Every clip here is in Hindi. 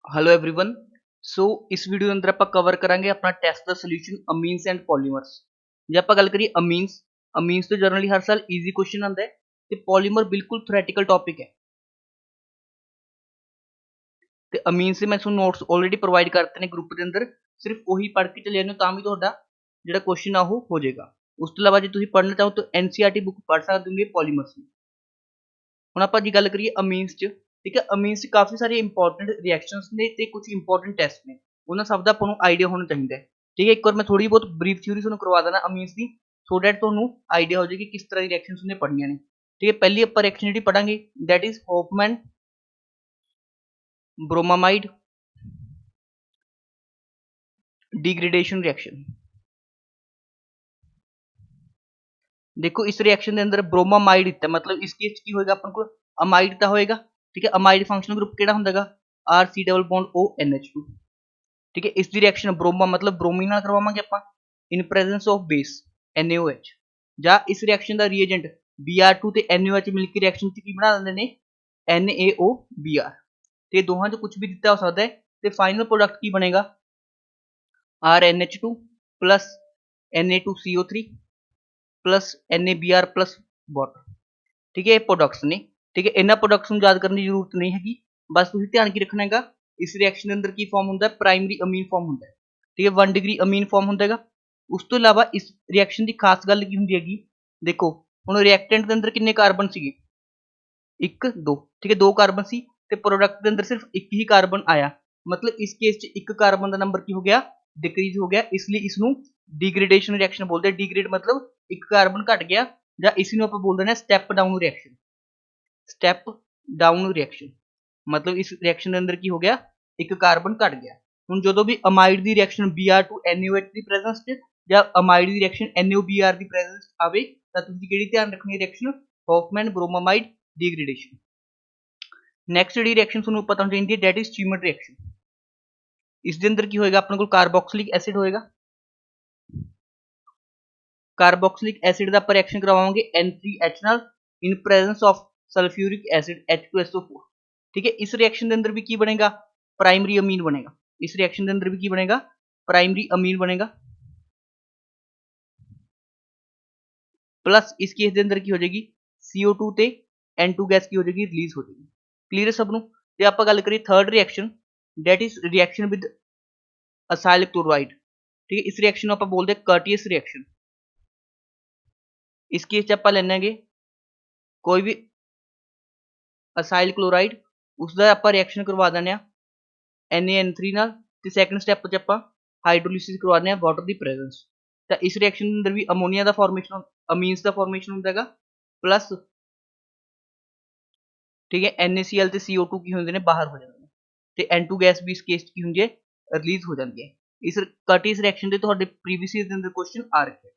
Hello everyone. सो इस वीडियो ਦੇ ਅੰਦਰ ਆਪਾਂ ਕਵਰ ਕਰਾਂਗੇ ਆਪਣਾ ਟੈਸਟ ਦਾ ਸੋਲੂਸ਼ਨ ਅਮੀਨਸ ਐਂਡ ਪੋਲੀਮਰਸ। ਜੇ ਆਪਾਂ ਗੱਲ ਕਰੀਏ ਅਮੀਨਸ ਤੋਂ ਜਨਰਲੀ ਹਰ ਸਾਲ ਈਜ਼ੀ ਕੁਐਸਚਨ ਆਉਂਦਾ ਹੈ ਤੇ ਪੋਲੀਮਰ ਬਿਲਕੁਲ ਥਿਓਰੈਟੀਕਲ ਟੌਪਿਕ ਹੈ ਤੇ ਅਮੀਨਸ ਦੇ ਮੈਂ ਤੁਹਾਨੂੰ ਨੋਟਸ ਆਲਰੇਡੀ ਪ੍ਰੋਵਾਈਡ ਕਰਤੇ ਨੇ ਗਰੁੱਪ ਦੇ ਅੰਦਰ, ਸਿਰਫ ਉਹੀ ਪੜ੍ਹ ਕੇ ਚਲੇ ਜਾਓ ਤਾਂ ਵੀ ਤੁਹਾਡਾ ਜਿਹੜਾ ਕੁਐਸਚਨ ਆ ਉਹ ਹੋ ਜਾਏਗਾ। ਉਸ ਤੋਂ ਇਲਾਵਾ ਜੇ ਤੁਸੀਂ ਪੜ੍ਹਨਾ ਚਾਹੋ ਤਾਂ ਐਨਸੀਈਆਰਟੀ ਬੁੱਕ ਪੜ੍ਹ ਸਕਦੇ ਹੋਗੇ ਪੋਲੀਮਰਸ ਦੀ। ਹੁਣ ਆਪਾਂ ਜੀ ਗੱਲ ਕਰੀਏ ਅਮੀਨਸ 'ਚ, ਠੀਕ ਹੈ। ਅਮੀਨਸ 'ਚ ਕਾਫੀ ਸਾਰੇ ਇੰਪੋਰਟੈਂਟ ਰਿਐਕਸ਼ਨਸ ਨੇ ਤੇ ਕੁਝ ਇੰਪੋਰਟੈਂਟ ਟੈਸਟ ਨੇ, ਉਹਨਾਂ ਸਭ ਦਾ ਆਪਾਂ ਨੂੰ ਆਈਡੀਆ ਹੋਣਾ ਚਾਹੀਦਾ ਹੈ, ਠੀਕ ਹੈ। ਇੱਕ ਵਾਰ ਮੈਂ ਥੋੜੀ ਬਹੁਤ ਬਰੀਫ ਥਿਊਰੀ ਤੁਹਾਨੂੰ ਕਰਵਾ ਦੇਣਾ ਅਮੀਨਸ ਦੀ, ਸੋ ਡੈਟ ਤੁਹਾਨੂੰ ਆਈਡੀਆ ਹੋ ਜਾਏਗੀ ਕਿਸ ਤਰ੍ਹਾਂ ਦੀ ਰਿਐਕਸ਼ਨਸ ਨੇ ਪੜ੍ਹਨੀਆਂ ਨੇ, ਠੀਕ ਹੈ। ਪਹਿਲੀ ਆਪਾਂ ਰਿਐਕਸ਼ਨ ਜਿਹੜੀ ਪੜਾਂਗੇ that is Hofmann bromamide degradation reaction. देखो इस रिएक्शन के अंदर ब्रोमामाइड दिता, मतलब इस केस की होएगा अपन को अमाइड का होएगा, ठीक है। अमाइड फंक्शनल ग्रुप केड़ा हुंदागा R C double bond O NH2, ठीक है। इस दी रिएक्शन ब्रोमा मतलब ब्रोमीन नाल करवावांगे आपां इन प्रेजेंस ऑफ बेस NaOH, ਜਾਂ इस रिएक्शन ਦਾ ਰੀਏਜੈਂਟ Br2 ਤੇ NaOH ਮਿਲ ਕੇ ਰਿਐਕਸ਼ਨ ਚ ਕੀ ਬਣਾ ਦਿੰਦੇ ਨੇ NaOBr, ਤੇ ਦੋਹਾਂ ਚ ਕੁਝ ਵੀ ਦਿੱਤਾ ਹੋ ਸਕਦਾ ਹੈ ਤੇ ਫਾਈਨਲ ਪ੍ਰੋਡਕਟ ਕੀ ਬਣੇਗਾ RNH2 plus Na2CO3 plus NaBr plus water, ठीक है। ये प्रोडक्ट्स ने, ठीक है। इन्हां प्रोडक्ट्स ਨੂੰ याद करने की जरूरत नहीं हैगी, बस ਤੁਸੀਂ ध्यान की रखना हैगा इस रिएक्शन के अंदर की फॉर्म ਹੁੰਦਾ है प्राइमरी अमीन फॉर्म ਹੁੰਦਾ है, ठीक है। 1 डिग्री अमीन फॉर्म ਹੁੰਦਾ ਹੈਗਾ। ਉਸ ਤੋਂ ਇਲਾਵਾ ਇਸ ਰਿਐਕਸ਼ਨ ਦੀ ਖਾਸ ਗੱਲ ਕੀ ਹੁੰਦੀ ਹੈਗੀ, ਦੇਖੋ ਹੁਣ ਰਿਐਕਟੈਂਟ ਦੇ ਅੰਦਰ ਕਿੰਨੇ ਕਾਰਬਨ ਸੀਗੇ 1 2, ठीक है। 2 ਕਾਰਬਨ ਸੀ ਤੇ प्रोडक्ट ਦੇ ਅੰਦਰ ਸਿਰਫ ਇੱਕ ਹੀ ਕਾਰਬਨ ਆਇਆ, मतलब इस केस ਚ ਇੱਕ ਕਾਰਬਨ ਦਾ ਨੰਬਰ ਕੀ ਹੋ ਗਿਆ डिक्रीज हो गया, इसलिए इसनू डिग्रेडेशन रिएक्शन बोलते हैं। डिग्रेड मतलब एक कार्बन घट गया, ਜਾਂ इसी ਨੂੰ ਆਪਾਂ बोल देना step down reaction. Step down reaction मतलब इस रिएक्शन ਦੇ ਅੰਦਰ ਕੀ ਹੋ ਗਿਆ ਇੱਕ ਕਾਰਬਨ ਘਟ ਗਿਆ। ਹੁਣ ਜਦੋਂ ਵੀ ਅਮਾਈਡ ਦੀ ਰਿਐਕਸ਼ਨ Br2 NaOH ਦੀ ਪ੍ਰੈਜ਼ੈਂਸ 'ਚ ਜਾਂ ਅਮਾਈਡ ਦੀ ਰਿਐਕਸ਼ਨ NaOBr ਦੀ ਪ੍ਰੈਜ਼ੈਂਸ ਆਵੇ ਤਾਂ ਤੁਸੀਂ ਕਿਹੜੀ ਧਿਆਨ ਰੱਖਣੀ ਹੈ ਰਿਐਕਸ਼ਨ ਹੌਫਮੈਨ ਬ੍ਰੋਮਾਮਾਈਡ डिग्रेडेशन। ਨੈਕਸਟ ਜਿਹੜੀ ਰਿਐਕਸ਼ਨ ਤੁਹਾਨੂੰ ਪਤਾ ਹੋਣੀ ਚਾਹੀਦੀ ਹੈ ਡੈਟ ਇਜ਼ ਚੀਮਟ ਰਿਐਕਸ਼ਨ। ਇਸ ਦੇ ਅੰਦਰ ਕੀ ਹੋਏਗਾ ਆਪਣੇ ਕੋਲ ਕਾਰਬੋਕਸਿਲਿਕ ਐਸਿਡ ਹੋਏਗਾ, ਕਾਰਬੋਕਸਿਲਿਕ ਐਸਿਡ ਦਾ ਆਪਾਂ ਰਿਐਕਸ਼ਨ ਕਰਵਾਵਾਂਗੇ N3H ਨਾਲ in presence of sulphuric acid H2SO4, ठीक है। इस रिएक्शन के अंदर भी की बनेगा प्राइमरी अमीन बनेगा, इस रिएक्शन के अंदर भी की बनेगा प्राइमरी अमीन बनेगा, प्लस इस केस के अंदर की हो जाएगी CO2 ते N2 गैस की हो जाएगी रिलीज हो जाएगी। क्लीयर है सब नूं। ते आपां गल करिए third reaction that is reaction with acyl chloride, ठीक है। इस रिएक्शन नूं आपां बोलदे कर्टियस रिएक्शन। इस केस च आपां लैणांगे कोई भी असाइल क्लोराइड, उसका आप रिएक्शन करवा दें NaN3 नाल, ते सैकेंड स्टैप च आपां हाइड्रोलिसिस करवा दें वाटर की प्रेजेंस। तो इस रिएक्शन के अंदर भी अमोनीया का फॉर्मेशन अमीन्स का फॉर्मेशन होता है प्लस, ठीक है। NaCl ते CO2 की होंगे ने बाहर हो जाते हैं ते N2 गैस भी इस केस की होंगी है रिलीज हो जाती है। इस कर्टियस रिएक्शन के तुहाडे प्रीवियस ईयर के अंदर क्वेश्चन आ रखे,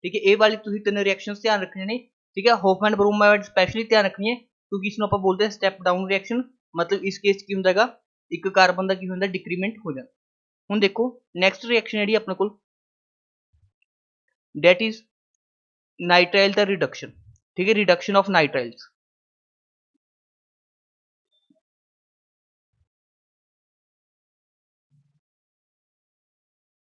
ठीक है। ये वाली तुसीं 3 रिएक्शंस ध्यान रखने ने, ठीक है। होफमैन ब्रोमामाइड स्पैशली ध्यान रखनी है क्योंकि इसनूं आपां बोलते हैं स्टैप डाउन रिएक्शन, मतलब इस केस की होंदा हैगा एक कार्बन का की होंदा डिक्रीमेंट हो जाता। हुण देखो नैक्सट रिएक्शन जिहड़ी अपने कोल दैट इज नाइट्राइल दा रिडक्शन, ठीक है। रिडक्शन ऑफ नाइट्राइल्स,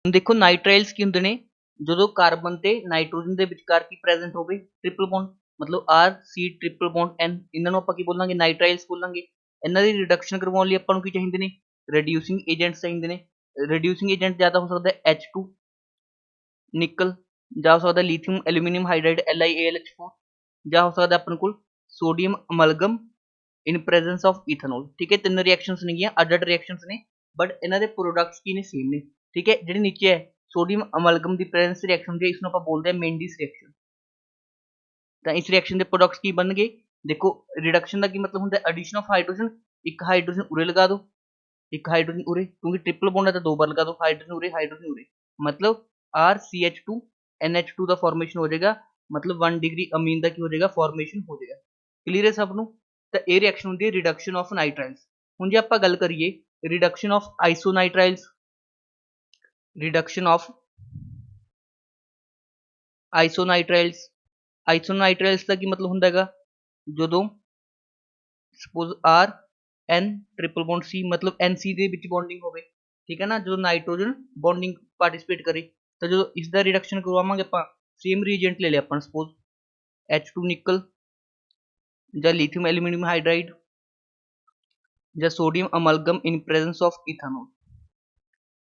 हुण देखो नाइट्राइल्स की होंदे ने ਜਦੋਂ ਕਾਰਬਨ ਤੇ ਨਾਈਟ੍ਰੋਜਨ ਦੇ ਵਿਚਕਾਰ ਕੀ ਪ੍ਰੈਜ਼ੈਂਟ ਹੋਵੇ ਟ੍ਰਿਪਲ ਬੌਂਡ, मतलब RC ट्रिपल बॉन्ड N, ਇਹਨਾਂ ਨੂੰ ਆਪਾਂ ਕੀ ਬੋਲਾਂਗੇ ਨਾਈਟ੍ਰਾਈਲਸ ਬੋਲਾਂਗੇ। ਇਹਨਾਂ ਦੀ ਰਿਡਕਸ਼ਨ ਕਰਵਾਉਣ ਲਈ ਆਪਾਂ ਨੂੰ ਕੀ ਚਾਹੀਦੇ ਨੇ ਰਿਡਿਊਸਿੰਗ ਏਜੰਟਸ ਚਾਹੀਦੇ ਨੇ। ਰਿਡਿਊਸਿੰਗ ਏਜੰਟ ਜਾਂ ਤਾਂ ਹੋ ਸਕਦਾ ਹੈ H2 ਨਿਕਲ, ਜਾਂ ਹੋ ਸਕਦਾ ਲਿਥੀਅਮ ਐਲੂਮੀਨੀਅਮ ਹਾਈਡਰਾਈਡ LiAlH4, ਜਾਂ ਹੋ ਸਕਦਾ ਆਪਣੇ ਕੋਲ sodium amalgam in presence of ethanol, ठीक है। ਤਿੰਨ ਰਿਐਕਸ਼ਨਸ ਨੇਗੀਆਂ ਅੱਡ ਅੱਡ ਰਿਐਕਸ਼ਨਸ ਨੇ ਬਟ ਇਹਨਾਂ ਦੇ ਪ੍ਰੋਡਕਟਸ ਕੀ ਨੇ ਸੇਮ ਨੇ, ठीक है। ਜਿਹੜੇ ਨੀਚੇ ਹੈ सोडियम अमलगम की प्रेजेंस रिएक्शन होती है, इसमें आप बोलते हैं मेंडिस रिएक्शन। तो इस रिएक्शन के प्रोडक्ट्स की बन गए, देखो रिडक्शन का की मतलब होता है एडिशन ऑफ हाइड्रोजन, एक हाइड्रोजन उरे लगा दो, एक हाइड्रोजन उरे, क्योंकि ट्रिपल बॉन्ड है तो 2 बार लगा दो हाइड्रोजन उरे, मतलब RCH2 NH2 का फॉर्मेशन हो जाएगा, मतलब 1 डिग्री अमीन का की हो जाएगा फॉर्मेशन हो जाएगा। क्लीयर है सब नूं। तो ये रिएक्शन होती है रिडक्शन ऑफ नाइट्राइल्स। हुण जे आपां गल करिए रिडक्शन ऑफ आइसोनाइट्राइल्स, रिडक्शन ऑफ आइसोनाइट्राइल्स, आइसोनाइट्राइल्स का की मतलब होंदा हैगा ਜਦੋਂ suppose R N triple bond C मतलब NC ਦੇ ਵਿੱਚ ਬੌਂਡਿੰਗ ਹੋਵੇ ਠੀਕ ਹੈ ਨਾ ਜਦੋਂ ਨਾਈਟ੍ਰੋਜਨ ਬੌਂਡਿੰਗ ਪਾਰਟਿਸਿਪੇਟ ਕਰੇ ਤਾਂ ਜਦੋਂ ਇਸ ਦਾ ਰਿਡਕਸ਼ਨ ਕਰਵਾਵਾਂਗੇ ਆਪਾਂ ਸੇਮ ਰੀਐਜੈਂਟ ਲੈ ਲਿਆ ਆਪਾਂ ਸਪੋਜ਼ H2 ਨਿਕਲ ਜਾਂ ਲਿਥੀਅਮ ਐਲੂਮੀਨੀਅਮ ਹਾਈਡਰਾਈਡ ਜਾਂ sodium amalgam in presence of ਇਥਾਨੋਲ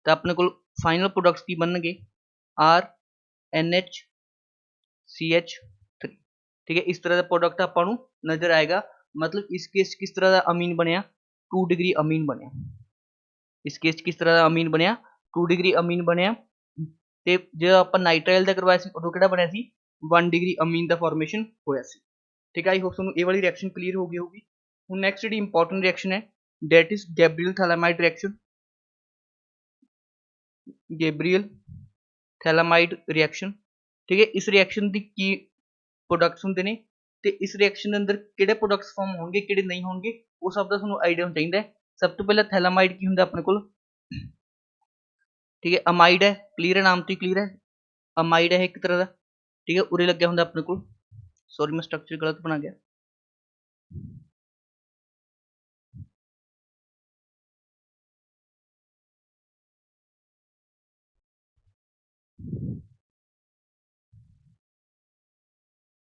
ਤਾਂ ਆਪਣੇ ਕੋਲ ਫਾਈਨਲ ਪ੍ਰੋਡਕਟਸ ਕੀ ਬਣਨਗੇ RNH CH3 ठीक है इस तरह का प्रोडक्ट अपन नजर आएगा मतलब इस केस किस तरह का अमीन बनया 2 डिग्री अमीन बनया इस केस किस तरह का अमीन बनया 2 डिग्री अमीन बनया ते जो अपन नाइट्राइल दा करवाया सी उदों किहड़ा बनया सी 1 डिग्री अमीन दा फॉर्मेशन होया सी ठीक है आई होप तुहानू ये वाली रिएक्शन क्लियर हो गई होगी हुण नेक्स्ट जी इंपॉर्टेंट रिएक्शन है that is Gabriel phthalimide reaction Gabriel phthalimide reaction ठीक है इस रिएक्शन दी की प्रोडक्ट्स होंगे ने ते इस रिएक्शन के अंदर किहड़े प्रोडक्ट्स फॉर्म होंगे किहड़े नहीं होंगे वो सब का तुहानू आइडिया होना चाहिए सब तो पहले थैलामाइड की होंगे अपने को ठीक है अमाइड है क्लियर है नाम तो ही क्लियर है अमाइड है एक तरह का ठीक है उरे लगे होंगे अपने को सॉरी मैं स्ट्रक्चर गलत बना गया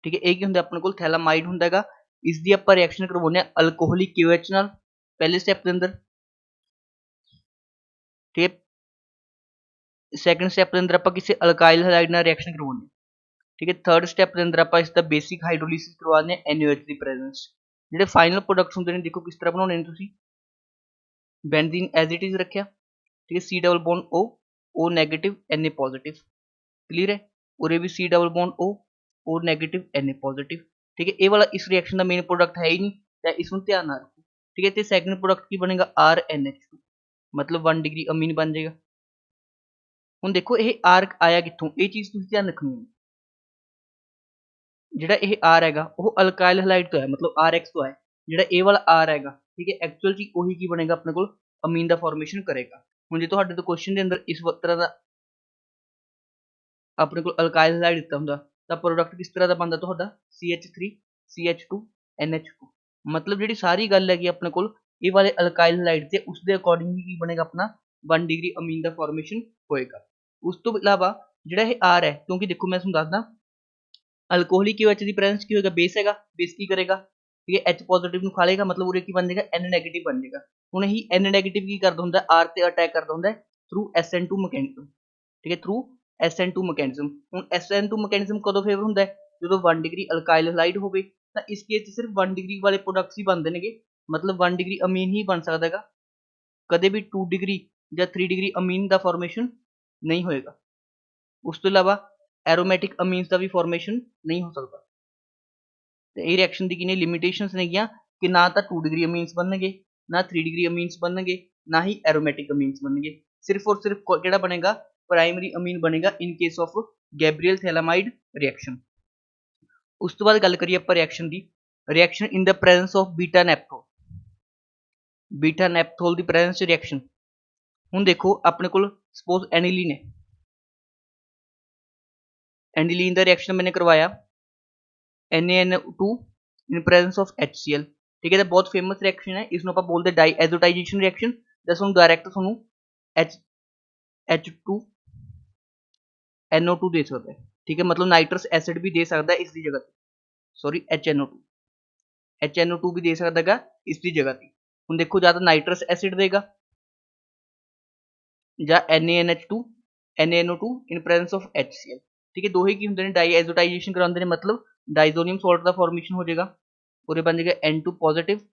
ठीक है एक ही होंगे अपने को थैलामाइड होंगे इसकी आप रिएक्शन करवाने अल्कोहलिक KOH नाल पहले स्टेप के अंदर ठीक है सैकेंड स्टेप के अंदर आप किसी अल्काइल हैलाइड नाल रिएक्शन करवाने ठीक है थर्ड स्टेप के अंदर आप इसका बेसिक हाइड्रोलिसिस करवाने NaOH की प्रेजेंस ਜਿਹੜੇ फाइनल प्रोडक्ट्स होंगे ने देखो किस तरह बनाने ने तुसी बेंजीन एज इट इज रखा ठीक है C double bond O negative Na positive clear है उरे भी C double bond O negative Na positive ठीक है ये वाला इस रिएक्शन का मेन प्रोडक्ट है ही नहीं तो इसमें ध्यान ना रखो ठीक है तो सैकेंड प्रोडक्ट की बनेगा RNH2 मतलब 1 डिग्री अमीन बन जाएगा हुण देखो ये R आया कित्थों ये चीज़ तुसीं ध्यान रखनी है ਜਿਹੜਾ ਇਹ R ਹੈਗਾ ਉਹ ਅਲਕਾइल हैलाइड ਤੋਂ ਹੈ मतलब RX ਤੋਂ ਹੈ ਜਿਹੜਾ ਇਹ ਵਾਲਾ R ਹੈਗਾ ਠੀਕ ਹੈ ਐਕਚੁਅਲ ਚ ਉਹੀ ਕੀ ਬਣੇਗਾ ਆਪਣੇ ਕੋਲ ਅਮੀਨ ਦਾ ਫਾਰਮੇਸ਼ਨ ਕਰੇਗਾ ਹੁਣ ਜੇ ਤੁਹਾਡੇ ਤੋਂ ਕੁਐਸਚਨ ਦੇ ਅੰਦਰ ਇਸ ਤਰ੍ਹਾਂ ਦਾ ਆਪਣੇ ਕੋਲ ਅਲਕਾइल हैलाइड ਦਿੱਤਾ ਹੁੰਦਾ ਤਾਂ ਪ੍ਰੋਡਕਟ ਕਿਸ ਤਰ੍ਹਾਂ ਦਾ ਬਣਦਾ ਤੁਹਾਡਾ CH3 CH2 NH2 मतलब ਜਿਹੜੀ ਸਾਰੀ ਗੱਲ ਹੈਗੀ ਆਪਣੇ ਕੋਲ ਇਹ ਵਾਲੇ ਅਲਕਾइल हैलाइड ਤੇ ਉਸ ਦੇ ਅਕੋਰਡਿੰਗ ਕੀ ਬਣੇਗਾ ਆਪਣਾ 1 डिग्री ਅਮੀਨ ਦਾ ਫਾਰਮੇਸ਼ਨ ਹੋਏਗਾ ਉਸ ਤੋਂ ਇਲਾਵਾ ਜਿਹੜਾ ਇਹ R ਹੈ ਕਿਉਂਕਿ ਦੇਖੋ ਮੈਂ ਤੁਹਾਨੂੰ ਦੱਸਦਾ अल्कोहलिक KOH की प्रेजेंस की होगा बेस हैगा बेस की करेगा ठीक है H पॉजिटिव ਨੂੰ ਖਾ ਲੇਗਾ मतलब ਉਰੇ ਕੀ ਬਣ ਜਾਏਗਾ N नेगेटिव बन जाएगा ਹੁਣ ਇਹੀ N नेगेटिव ਕੀ ਕਰਦਾ ਹੁੰਦਾ R ਤੇ ਅਟੈਕ ਕਰਦਾ ਹੁੰਦਾ ਥਰੂ SN2 ਮੈਕੈਨਿਜ਼ਮ ਠੀਕ ਹੈ ਥਰੂ SN2 ਮੈਕੈਨਿਜ਼ਮ ਹੁਣ SN2 ਮੈਕੈਨਿਜ਼ਮ ਕਦੋਂ ਫੇਵਰ ਹੁੰਦਾ ਹੈ ਜਦੋਂ 1 डिग्री ਅਲਕਾइल हैलाइड ਹੋਵੇ ਤਾਂ ਇਸ ਕੇਸ 'ਚ ਸਿਰਫ 1 डिग्री ਵਾਲੇ ਪ੍ਰੋਡਕਟਸ ਹੀ ਬਣਦੇ ਨੇਗੇ मतलब 1 डिग्री ਅਮੀਨ ਹੀ ਬਣ ਸਕਦਾ ਹੈਗਾ ਕਦੇ ਵੀ 2 डिग्री ਜਾਂ 3 डिग्री ਅਮੀਨ ਦਾ ਫਾਰਮੇਸ਼ਨ ਨਹੀਂ ਹੋਏਗਾ ਉਸ ਤੋਂ ਇਲਾਵਾ एरोमेटिक अमीन्स का भी फॉर्मेशन नहीं हो सकता तो ये रिएक्शन की किन्नी लिमिटेशंस ने कि ना तो 2 डिग्री अमीन्स बनने ना 3 डिग्री अमीन्स बनने ना ही एरोमेटिक अमीन्स बनने सिर्फ और सिर्फ केड़ा बनेगा प्राइमरी अमीन बनेगा in case of Gabriel phthalimide reaction उस तो बाद गल करिए आप reaction in the presence of beta naphthol की प्रेजेंस रिएक्शन हुण देखो अपने को सपोज एनिलीन है एंडिलीन का रिएक्शन मैंने करवाया NaNO2 in presence of HCl ठीक है तो बहुत फेमस रिएक्शन है इसमें आप बोलते डाई एजोटाइजेशन रिएक्शन जैसे हम डायरैक्ट थोनू H2NO2 दे सकता है ठीक है मतलब नाइट्रस एसिड भी दे सकता है इसकी जगह सॉरी HNO2 भी दे सकता है इसकी जगह हम देखो या तो नाइट्रस एसिड देगा या NaNO2 in presence of HCl ठीक है दो ही की होंगे ने डाई एजोटाइजेशन कराते हैं मतलब डाइजोनियम सॉल्ट का फॉर्मेशन हो जाएगा और बन जाएगा N2 पॉजिटिव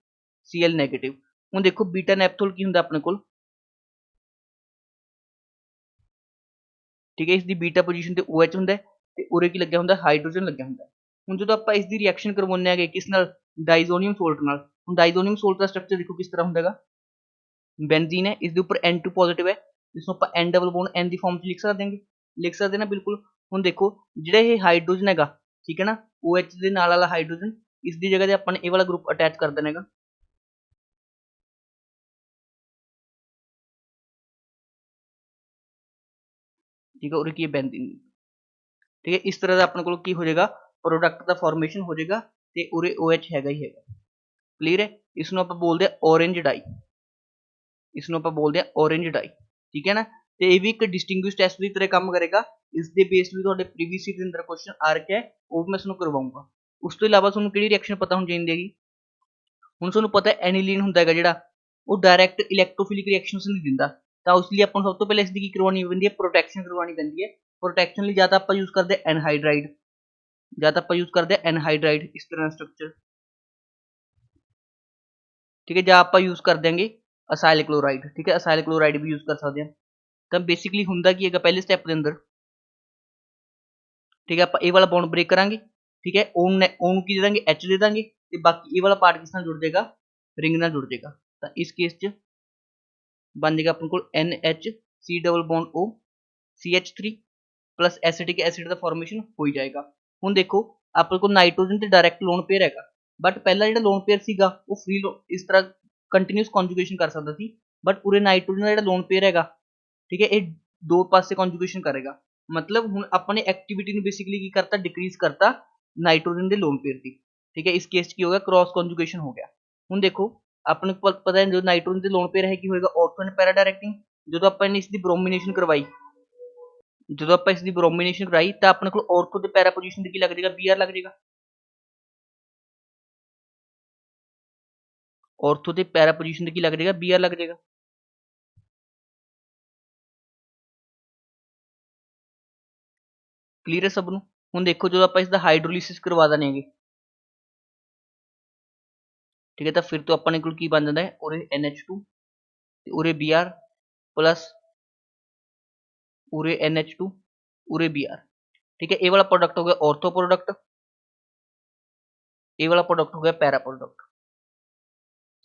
Cl नेगेटिव हूँ देखो बीटा नैप्थोल की होंगे अपने को ठीक है इसकी बीटा पोजीशन से OH होंगे उरे की लग्या होंगे हाइड्रोजन लग्या होंगे हूँ जो आप इसकी रिएक्शन करवाने हैं किस नाल डाइजोनियम सोल्ट नाल हूँ डाइजोनियम सोल्ट का स्ट्रक्चर देखो किस तरह होंगे बेंजीन है इसके ऊपर N2 पॉजिटिव है जिसमें आप N डबल बॉन्ड N की फॉर्म लिख सकते हैं ना बिल्कुल ਹੁਣ देखो ਜਿਹੜਾ ਇਹ ਹਾਈਡਰੋਜਨ ਹੈਗਾ ठीक है ना OH ਦੇ ਨਾਲ ਵਾਲਾ ਹਾਈਡਰੋਜਨ ਇਸ ਦੀ ਜਗ੍ਹਾ ਤੇ ਆਪਾਂ ਨੇ ਇਹ ਵਾਲਾ ਗਰੁੱਪ ਅਟੈਚ ਕਰ ਦੇਣਾ ਹੈਗਾ ठीक है और ਕੀ बेंजीन ठीक है इस तरह ਦਾ ਆਪਣੇ ਕੋਲ ਕੀ ਹੋ ਜਾਏਗਾ प्रोडक्ट का फॉर्मेशन हो जाएगा ਤੇ ਉਰੇ OH हैगा ही हैगा क्लीयर है। इसनों ਆਪਾਂ ਬੋਲਦੇ ਆ orange dye, इसनों ਆਪਾਂ ਬੋਲਦੇ ਆ orange dye, ठीक है ना। ਤੇ ਇਹ ਵੀ ਇੱਕ ਡਿਸਟਿੰਗੁਇਸ਼ ਟੈਸਟ ਦੀ ਤਰ੍ਹਾਂ ਕੰਮ ਕਰੇਗਾ। ਇਸ ਦੇ ਬੇਸ ਵੀ ਤੁਹਾਡੇ ਪ੍ਰੀਵੀਅਸ ਈਅਰ ਦੇ ਅੰਦਰ ਕੁਐਸਚਨ ਆ ਰੱਖਿਆ ਹੈ, ਉਹ ਮੈਂ ਤੁਹਾਨੂੰ ਕਰਵਾਉਂਗਾ। ਉਸ ਤੋਂ ਇਲਾਵਾ ਤੁਹਾਨੂੰ ਕਿਹੜੀ ਰਿਐਕਸ਼ਨ ਪਤਾ ਹੋਣੀ ਚਾਹੀਦੀ ਹੈਗੀ। ਹੁਣ ਤੁਹਾਨੂੰ ਪਤਾ ਹੈ ਐਨੀਲੀਨ ਹੁੰਦਾ ਹੈਗਾ ਜਿਹੜਾ, ਉਹ ਡਾਇਰੈਕਟ ਇਲੈਕਟ੍ਰੋਫਿਲਿਕ ਰਿਐਕਸ਼ਨਸ ਨਹੀਂ ਦਿੰਦਾ, ਤਾਂ ਉਸ ਲਈ ਆਪਾਂ ਨੂੰ ਸਭ ਤੋਂ ਪਹਿਲਾਂ ਇਸ ਦੀ ਕੀ ਕਰਵਾਉਣੀ ਪੈਂਦੀ ਹੈ, ਪ੍ਰੋਟੈਕਸ਼ਨ ਕਰਵਾਉਣੀ ਪੈਂਦੀ ਹੈ। ਪ੍ਰੋਟੈਕਸ਼ਨ ਲਈ ਜਾਂ ਤਾਂ ਆਪਾਂ ਯੂਜ਼ ਕਰਦੇ ਹਾਂ ਐਨਹਾਈਡਰਾਈਡ, ਜਾਂ ਤਾਂ ਆਪਾਂ ਯੂਜ਼ ਕਰਦੇ ਹਾਂ ਐਨਹਾਈਡਰਾਈਡ ਇਸ ਤਰ੍ਹਾਂ ਸਟਰਕਚਰ, ठीक है। ਜਾਂ ਆਪਾਂ ਯੂਜ਼ ਕਰ ਦਿਆਂਗੇ ਅਸਾਈਲ ਕਲੋਰਾਈਡ, ठीक है, ਅਸਾਈਲ ਕਲੋਰਾਈਡ ਵੀ ਯੂਜ਼ ਕਰ ਸਕਦੇ ਹਾਂ। ਤਾਂ ਬੇਸਿਕਲੀ ਹੁੰਦਾ ਕੀ ਹੈਗਾ ਪਹਿਲੇ ਸਟੈਪ ਦੇ ਅੰਦਰ, ठीक है, ਆਪਾਂ ਇਹ ਵਾਲਾ ਬੌਂਡ ਬ੍ਰੇਕ ਕਰਾਂਗੇ, ठीक है। ਓਨ ਨੂੰ ਕੀ ਦੇ ਦਾਂਗੇ, H ਦੇ ਦਾਂਗੇ, ਤੇ ਬਾਕੀ ਇਹ ਵਾਲਾ ਪਾਰਟ ਕਿਸ ਨਾਲ ਜੁੜ ਜਾਏਗਾ, ਰਿੰਗ ਨਾਲ ਜੁੜ ਜਾਏਗਾ। ਤਾਂ ਇਸ ਕੇਸ 'ਚ ਬਣ ਜਾਏਗਾ ਆਪਣੇ ਕੋਲ NHC double bond O CH3 plus acetic acid ਦਾ ਫਾਰਮੇਸ਼ਨ ਹੋ ਜਾਏਗਾ। ਹੁਣ ਦੇਖੋ ਆਪਣੇ ਕੋਲ ਨਾਈਟ੍ਰੋਜਨ ਤੇ ਡਾਇਰੈਕਟ ਲੋਨ ਪੇਅਰ ਹੈਗਾ, ਬਟ ਪਹਿਲਾ ਜਿਹੜਾ ਲੋਨ ਪੇਅਰ ਸੀਗਾ ਉਹ ਫ੍ਰੀ ਇਸ ਤਰ੍ਹਾਂ ਕੰਟੀਨਿਊਸ ਕੌਨਜੂਗੇਸ਼ਨ ਕਰ ਸਕਦਾ ਸੀ, ਬਟ ਪੂਰੇ ਨਾਈਟ੍ਰੋਜਨ ਦਾ ਜਿਹੜਾ ਲੋਨ ਪੇਅਰ ਹੈਗਾ, ਠੀਕ ਹੈ, ਇਹ ਦੋ ਪਾਸੇ ਕੌਨਜੂਗੇਸ਼ਨ ਕਰੇਗਾ। मतलब ਹੁਣ ਆਪਾਂ ਨੇ ਐਕਟੀਵਿਟੀ ਨੂੰ ਬੇਸਿਕਲੀ ਕੀ ਕਰਤਾ, ਡਿਕਰੀਜ਼ ਕਰਤਾ ਨਾਈਟ੍ਰੋਜਨ ਦੇ ਲੋਨ ਪੇਅਰ ਦੀ, ठीक है। ਇਸ ਕੇਸ 'ਚ ਕੀ ਹੋ ਗਿਆ, ਕ੍ਰਾਸ ਕੌਨਜੂਗੇਸ਼ਨ ਹੋ ਗਿਆ। ਹੁਣ ਦੇਖੋ ਆਪਾਂ ਨੂੰ ਪਤਾ ਹੈ ਜੋ ਨਾਈਟ੍ਰੋਜਨ ਦੇ ਲੋਨ ਪੇਅਰ ਹੈ ਕੀ ਹੋਏਗਾ, ਆਰਥੋ ਐਂਡ ਪੈਰਾ ਡਾਇਰੈਕਟਿੰਗ। ਜਦੋਂ ਆਪਾਂ ਨੇ ਇਸ ਦੀ ਬ੍ਰੋਮੀਨੇਸ਼ਨ ਕਰਵਾਈ, ਜਦੋਂ ਆਪਾਂ ਇਸ ਦੀ ਬ੍ਰੋਮੀਨੇਸ਼ਨ ਕਰਾਈ ਤਾਂ ਆਪਣੇ ਕੋਲ ਆਰਥੋ ਤੇ ਪੈਰਾ ਪੋਜੀਸ਼ਨ ਤੇ ਕੀ ਲੱਗ ਜਾਏਗਾ, Br ਲੱਗ ਜਾਏਗਾ। ਆਰਥੋ ਤੇ ਪੈਰਾ ਪੋਜੀਸ਼ਨ ਤੇ ਕੀ ਲੱਗ ਜਾਏਗਾ, Br ਲੱਗ ਜਾਏਗਾ। ਕਲੀਅਰ ਹੈ ਸਭ ਨੂੰ। ਹੁਣ ਦੇਖੋ ਜਦੋਂ ਆਪਾਂ ਇਸ ਦਾ ਹਾਈਡਰੋਲਿਸਿਸ ਕਰਵਾ ਦਨੇ ਹੈਗੇ, ठीक है, ਤਾਂ ਫਿਰ ਤੋਂ ਆਪਣੇ ਕੋਲ ਕੀ ਬਣ ਜਾਂਦਾ ਹੈ, ਉਰੇ NH2 ਤੇ ਉਰੇ Br ਪਲਸ ਉਰੇ NH2 ਉਰੇ Br, ठीक है। ਇਹ ਵਾਲਾ ਪ੍ਰੋਡਕਟ ਹੋ ਗਿਆ ਆਰਥੋ ਪ੍ਰੋਡਕਟ, ਇਹ ਵਾਲਾ ਪ੍ਰੋਡਕਟ ਹੋ ਗਿਆ ਪੈਰਾ ਪ੍ਰੋਡਕਟ।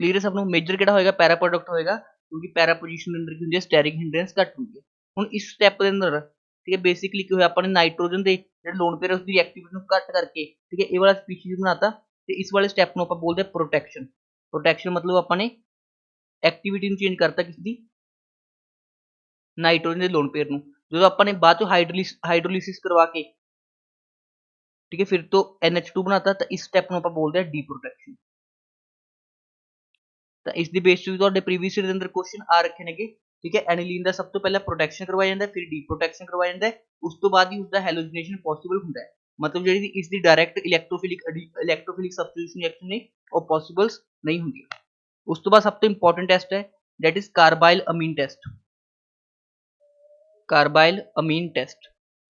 ਕਲੀਅਰ ਹੈ ਸਭ ਨੂੰ। ਮੇਜਰ ਕਿਹੜਾ ਹੋਏਗਾ, ਪੈਰਾ ਪ੍ਰੋਡਕਟ ਹੋਏਗਾ, ਕਿਉਂਕਿ ਪੈਰਾ ਪੋਜੀਸ਼ਨ ਦੇ ਅੰਦਰ ਕੀ ਹੁੰਦੀ ਹੈ, ਸਟੈਰਿਕ ਹਿੰਡਰੈਂਸ ਘੱਟ ਹੁੰਦੀ ਹੈ। ਹੁਣ ਇਸ ਸਟੈਪ ਦੇ ਅੰਦਰ, ਠੀਕ ਹੈ, ਬੇਸਿਕਲੀ ਕੀ ਹੋਇਆ, ਆਪਾਂ ਨੇ ਨਾਈਟ੍ਰੋਜਨ ਦੇ ਜਿਹੜੇ ਲੋਨ ਪੇਅਰ ਉਸ ਦੀ ਐਕਟੀਵਿਟੀ ਨੂੰ ਘੱਟ ਕਰਕੇ, ਠੀਕ ਹੈ, ਇਹ ਵਾਲਾ ਸਪੀਸ਼ੀਜ਼ ਬਣਾਤਾ, ਤੇ ਇਸ ਵਾਲੇ ਸਟੈਪ ਨੂੰ ਆਪਾਂ ਬੋਲਦੇ ਹਾਂ ਪ੍ਰੋਟੈਕਸ਼ਨ। ਪ੍ਰੋਟੈਕਸ਼ਨ ਮਤਲਬ ਆਪਾਂ ਨੇ ਐਕਟੀਵਿਟੀ ਨੂੰ ਚੇਂਜ ਕਰਤਾ ਕਿਸ ਦੀ, ਨਾਈਟ੍ਰੋਜਨ ਦੇ ਲੋਨ ਪੇਅਰ ਨੂੰ। ਜਦੋਂ ਆਪਾਂ ਨੇ ਬਾਅਦ ਚੋਂ ਹਾਈਡਰੋਲਿਸਿਸ ਕਰਵਾ ਕੇ, ਠੀਕ ਹੈ, ਫਿਰ ਤੋਂ NH2 ਬਣਾਤਾ, ਤਾਂ ਇਸ ਸਟੈਪ ਨੂੰ ਆਪਾਂ ਬੋਲਦੇ ਹਾਂ ਡੀਪ੍ਰੋਟੈਕਸ਼ਨ। ਤਾਂ ਇਸ ਦੀ ਬੇਸ 'ਤੇ ਵੀ ਤੁਹਾਡੇ ਪ੍ਰੀਵੀਅਸ ਈਅਰ ਦੇ ਅੰਦਰ ਕੁਐਸਚਨ ਆ ਰੱਖੇ ਨੇਗੇ, ਠੀਕ ਹੈ। ਐਨੀਲੀਨ ਦਾ ਸਭ ਤੋਂ ਪਹਿਲਾਂ ਪ੍ਰੋਟੈਕਸ਼ਨ ਕਰਵਾਇਆ ਜਾਂਦਾ, ਫਿਰ ਡੀਪ੍ਰੋਟੈਕਸ਼ਨ ਕਰਵਾਇਆ ਜਾਂਦਾ, ਉਸ ਤੋਂ ਬਾਅਦ ਹੀ ਉਸਦਾ ਹੈਲੋਜਨੇਸ਼ਨ ਪੋਸੀਬਲ ਹੁੰਦਾ ਹੈ। ਮਤਲਬ ਜਿਹੜੀ ਇਸ ਦੀ ਡਾਇਰੈਕਟ ਇਲੈਕਟ੍ਰੋਫਿਲਿਕ ਸਬਸਟੀਟਿਊਸ਼ਨ ਰਿਐਕਸ਼ਨ ਨੇ ਉਹ ਪੋਸੀਬਲਸ ਨਹੀਂ ਹੁੰਦੀ। ਉਸ ਤੋਂ ਬਾਅਦ ਸਭ ਤੋਂ ਇੰਪੋਰਟੈਂਟ ਟੈਸਟ ਹੈ, that is ਕਾਰਬਾਈਲ Amin test. ਕਾਰਬਾਈਲ Amin test,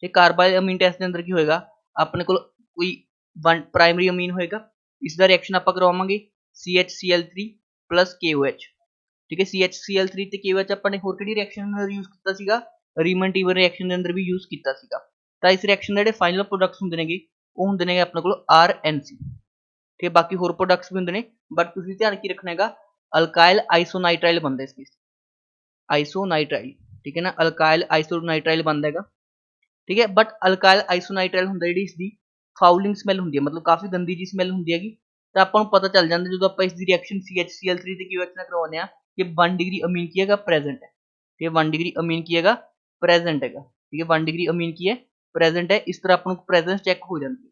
ਤੇ ਕਾਰਬਾਈਲ ਅਮੀਨ ਟੈਸਟ ਦੇ ਅੰਦਰ ਕੀ ਹੋਏਗਾ, ਆਪਣੇ ਕੋਲ ਕੋਈ ਪ੍ਰਾਇਮਰੀ ਅਮੀਨ ਹੋਏਗਾ, ਇਸ ਦਾ ਰਿਐਕਸ਼ਨ ਆਪਾਂ ਕਰਵਾਵਾਂਗੇ CHCl3 plus KOH, ठीक है। CHCl3 ਤੇ KOH ਆਪਾਂ ਨੇ ਹੋਰ ਕਿਹੜੀ ਰਿਐਕਸ਼ਨ ਨਾਲ ਯੂਜ਼ ਕੀਤਾ ਸੀਗਾ, ਰੀਮਨ ਟੀਵਰ ਰਿਐਕਸ਼ਨ ਦੇ ਅੰਦਰ ਵੀ ਯੂਜ਼ ਕੀਤਾ ਸੀਗਾ। ਤਾਂ ਇਸ ਰਿਐਕਸ਼ਨ ਦੇ ਜਿਹੜੇ ਫਾਈਨਲ ਪ੍ਰੋਡਕਟਸ ਹੁੰਦੇ ਨੇਗੇ ਉਹ ਹੁੰਦੇ ਨੇਗੇ ਆਪਣੇ ਕੋਲ RNC, ਠੀਕ ਹੈ। ਬਾਕੀ ਹੋਰ ਪ੍ਰੋਡਕਟਸ ਵੀ ਹੁੰਦੇ ਨੇ, ਬਟ ਤੁਸੀਂ ਧਿਆਨ ਕੀ ਰੱਖਣਾ ਹੈਗਾ, ਅਲਕਾਇਲ ਆਈਸੋਨਾਈਟ੍ਰਾਈਲ ਬਣਦਾ ਇਸ ਕੇਸ, ਆਈਸੋਨਾਈਟ੍ਰਾਈਲ, ਠੀਕ ਹੈ ਨਾ, ਅਲਕਾਇਲ ਆਈਸੋਨਾਈਟ੍ਰਾਈਲ ਬਣਦਾ ਹੈਗਾ, ਠੀਕ ਹੈ। ਬਟ ਅਲਕਾਇਲ ਆਈਸੋਨਾਈਟ੍ਰਾਈਲ ਹੁੰਦਾ ਜਿਹੜੀ ਇਸ ਦੀ ਫਾਊਲਿੰਗ ਸਮੈਲ ਹੁੰਦੀ ਹੈ, ਮਤਲਬ ਕਾਫੀ ਗੰਦੀ ਜੀ ਸਮੈਲ ਹੁੰਦੀ ਹੈਗੀ। ਤਾਂ ਆਪਾਂ ਨੂੰ ਪਤਾ ਚੱਲ ਜਾਂਦਾ ਜਦੋਂ ਆਪਾਂ ਇਸ ਦੀ ਰਿਐਕਸ਼ਨ CHCl3 ਤੇ KOH ਨਾਲ ਕਰਵਾਉਂਦੇ ਹਾਂ ਕਿ 1 ਡਿਗਰੀ ਅਮੀਨ ਕੀ ਹੈਗਾ, ਪ੍ਰੈਜ਼ੈਂਟ ਹੈ, ਠੀਕ ਹੈ। 1 ਡਿਗਰੀ ਅਮੀਨ ਕੀ ਹੈਗਾ, ਪ੍ਰੈਜ਼ੈਂਟ ਹੈਗਾ, ਠੀਕ ਹੈ। 1 ਡਿਗਰੀ ਅਮੀਨ ਕੀ ਹੈ, ਪ੍ਰੈਜ਼ੈਂਟ ਹੈ। ਇਸ ਤਰ੍ਹਾਂ ਆਪਾਂ ਨੂੰ ਪ੍ਰੈਜ਼ੈਂਸ ਚੈੱਕ ਹੋ ਜਾਂਦੀ ਹੈ।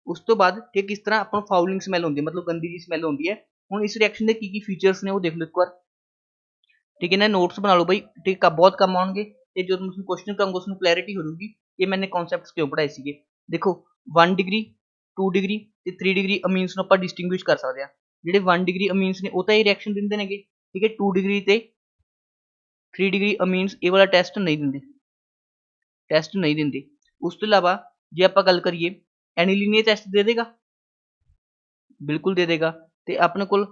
ਉਸ ਤੋਂ ਬਾਅਦ ਠੀਕ ਕਿਸ ਤਰ੍ਹਾਂ ਆਪਾਂ ਨੂੰ ਫਾਊਲਿੰਗ ਸਮੈਲ ਹੁੰਦੀ ਹੈ, ਮਤਲਬ ਗੰਦੀ ਜੀ ਸਮੈਲ ਹੁੰਦੀ ਹੈ। ਹੁਣ ਇਸ ਰਿਐਕਸ਼ਨ ਦੇ ਕੀ ਫੀਚਰਸ ਨੇ ਉਹ ਦੇਖ ਲਓ ਇੱਕ ਵਾਰ, ਠੀਕ ਹੈ ਨਾ, ਨੋਟਸ ਬਣਾ ਲਓ ਬਈ, ਠੀਕ ਆ, ਬਹੁਤ ਕੰਮ ਆਉਣਗੇ। ਤੇ ਜਦੋਂ ਤੁਹਾਨੂੰ ਕੁਐਸਚਨ ਕਰਾਂਗਾ ਉਸ ਨੂੰ ਕਲੈਰਿਟੀ ਹੋ ਜਾਊਗੀ ਕਿ ਮੈंने ਕਨਸੈਪਟਸ ਕਿਉਂ ਪੜਾਏ ਸੀਗੇ। ਦੇਖੋ 1 ਡਿਗਰੀ 2 ਡਿਗਰੀ ਤੇ 3 ਡਿਗਰੀ ਅਮੀਨਸ ਨੂੰ ਆਪਾਂ ਡਿਸਟਿੰਗੁਇਸ਼ ਕਰ ਸਕਦੇ ਹਾਂ। ਜਿਹੜੇ 1 ਡਿਗਰੀ ਅਮੀਨਸ ਨੇ ਉਹ ਤਾਂ ਇਹ ਰਿਐਕਸ਼ਨ ਦਿੰਦੇ ਨੇਗੇ, ਠੀਕ ਹੈ। 2 ਡਿਗਰੀ ਤੇ 3 ਡਿਗਰੀ ਅਮੀਨਸ ਇਹ ਵਾਲਾ ਟੈਸਟ ਨਹੀਂ ਦਿੰਦੇ, ਉਸ ਤੋਂ ਇਲਾਵਾ ਜੇ ਆਪਾਂ ਗੱਲ ਕਰੀਏ ਐਨੀਲੀਨ ਇਹ ਟੈਸਟ ਦੇ ਦੇਗਾ, ਬਿਲਕੁਲ ਦੇ ਦੇਗਾ। ਤੇ ਆਪਣੇ ਕੋਲ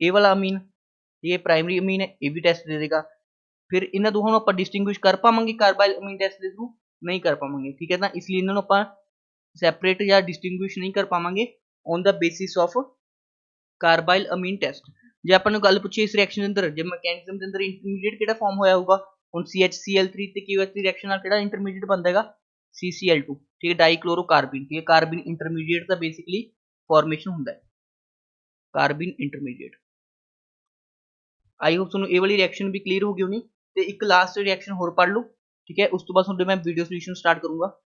ਇਹ ਵਾਲਾ ਅਮੀਨ, ਇਹ ਪ੍ਰਾਇਮਰੀ ਅਮੀਨ ਹੈ, ਇਹ ਵੀ ਟੈਸਟ ਦੇ ਦੇਗਾ। ਫਿਰ ਇਹਨਾਂ ਦੋਹਾਂ ਨੂੰ ਆਪਾਂ ਡਿਸਟਿੰਗੁਇਸ਼ ਕਰ ਪਾਵਾਂਗੇ ਕਾਰਬਾਈਲ ਅਮੀਨ ਟੈਸਟ ਦੇ ਥਰੂ, ਨਹੀਂ ਕਰ ਪਾਵਾਂਗੇ, ਠੀਕ ਹੈ। ਤਾਂ ਇਸ ਲਈ ਇਹਨਾਂ ਨੂੰ ਆਪਾਂ ਸੈਪਰੇਟ ਜਾਂ ਡਿਸਟਿੰਗੁਇਸ਼ ਨਹੀਂ ਕਰ ਪਾਵਾਂਗੇ on the basis of carbylamine test. ਜੇ ਆਪਾਂ ਨੂੰ ਗੱਲ ਪੁੱਛੀ ਇਸ ਰਿਐਕਸ਼ਨ ਦੇ ਅੰਦਰ ਜੇ ਮੈਕੈਨਿਜ਼ਮ ਦੇ ਅੰਦਰ ਇੰਟਰਮੀਡੀਏਟ ਕਿਹੜਾ ਫਾਰਮ ਹੋਇਆ ਹੋਊਗਾ, ਹੁਣ CHCl3 ਤੇ KOH ਦੀ ਰਿਐਕਸ਼ਨ ਨਾਲ ਕਿਹੜਾ ਇੰਟਰਮੀਡੀਏਟ ਬਣਦਾ ਹੈਗਾ, CCl2, ਠੀਕ ਹੈ, ਡਾਈਕਲੋਰੋਕਾਰਬਨ, ਠੀਕ ਹੈ। ਕਾਰਬਨ ਇੰਟਰਮੀਡੀਏਟ ਦਾ ਬੇਸਿਕਲੀ ਫਾਰਮੇਸ਼ਨ ਹੁੰਦਾ ਹੈ, ਕਾਰਬਨ ਇੰਟਰਮੀਡੀਏਟ। आई होप ਤੁਹਾਨੂੰ ਇਹ ਵਾਲੀ ਰਿਐਕਸ਼ਨ ਵੀ ਕਲੀਅਰ ਹੋ ਗਈ ਹੋਣੀ। ਤੇ ਇੱਕ ਲਾਸਟ ਰਿਐਕਸ਼ਨ ਹੋਰ ਪੜ੍ਹ ਲਓ, ਠੀਕ ਹੈ। ਉਸ ਤੋਂ ਬਾਅਦ ਤੁਹਾਡੇ ਮੈਂ ਵੀਡੀਓ ਸੋਲੂਸ਼ਨ ਸਟਾਰਟ ਕਰੂੰਗਾ।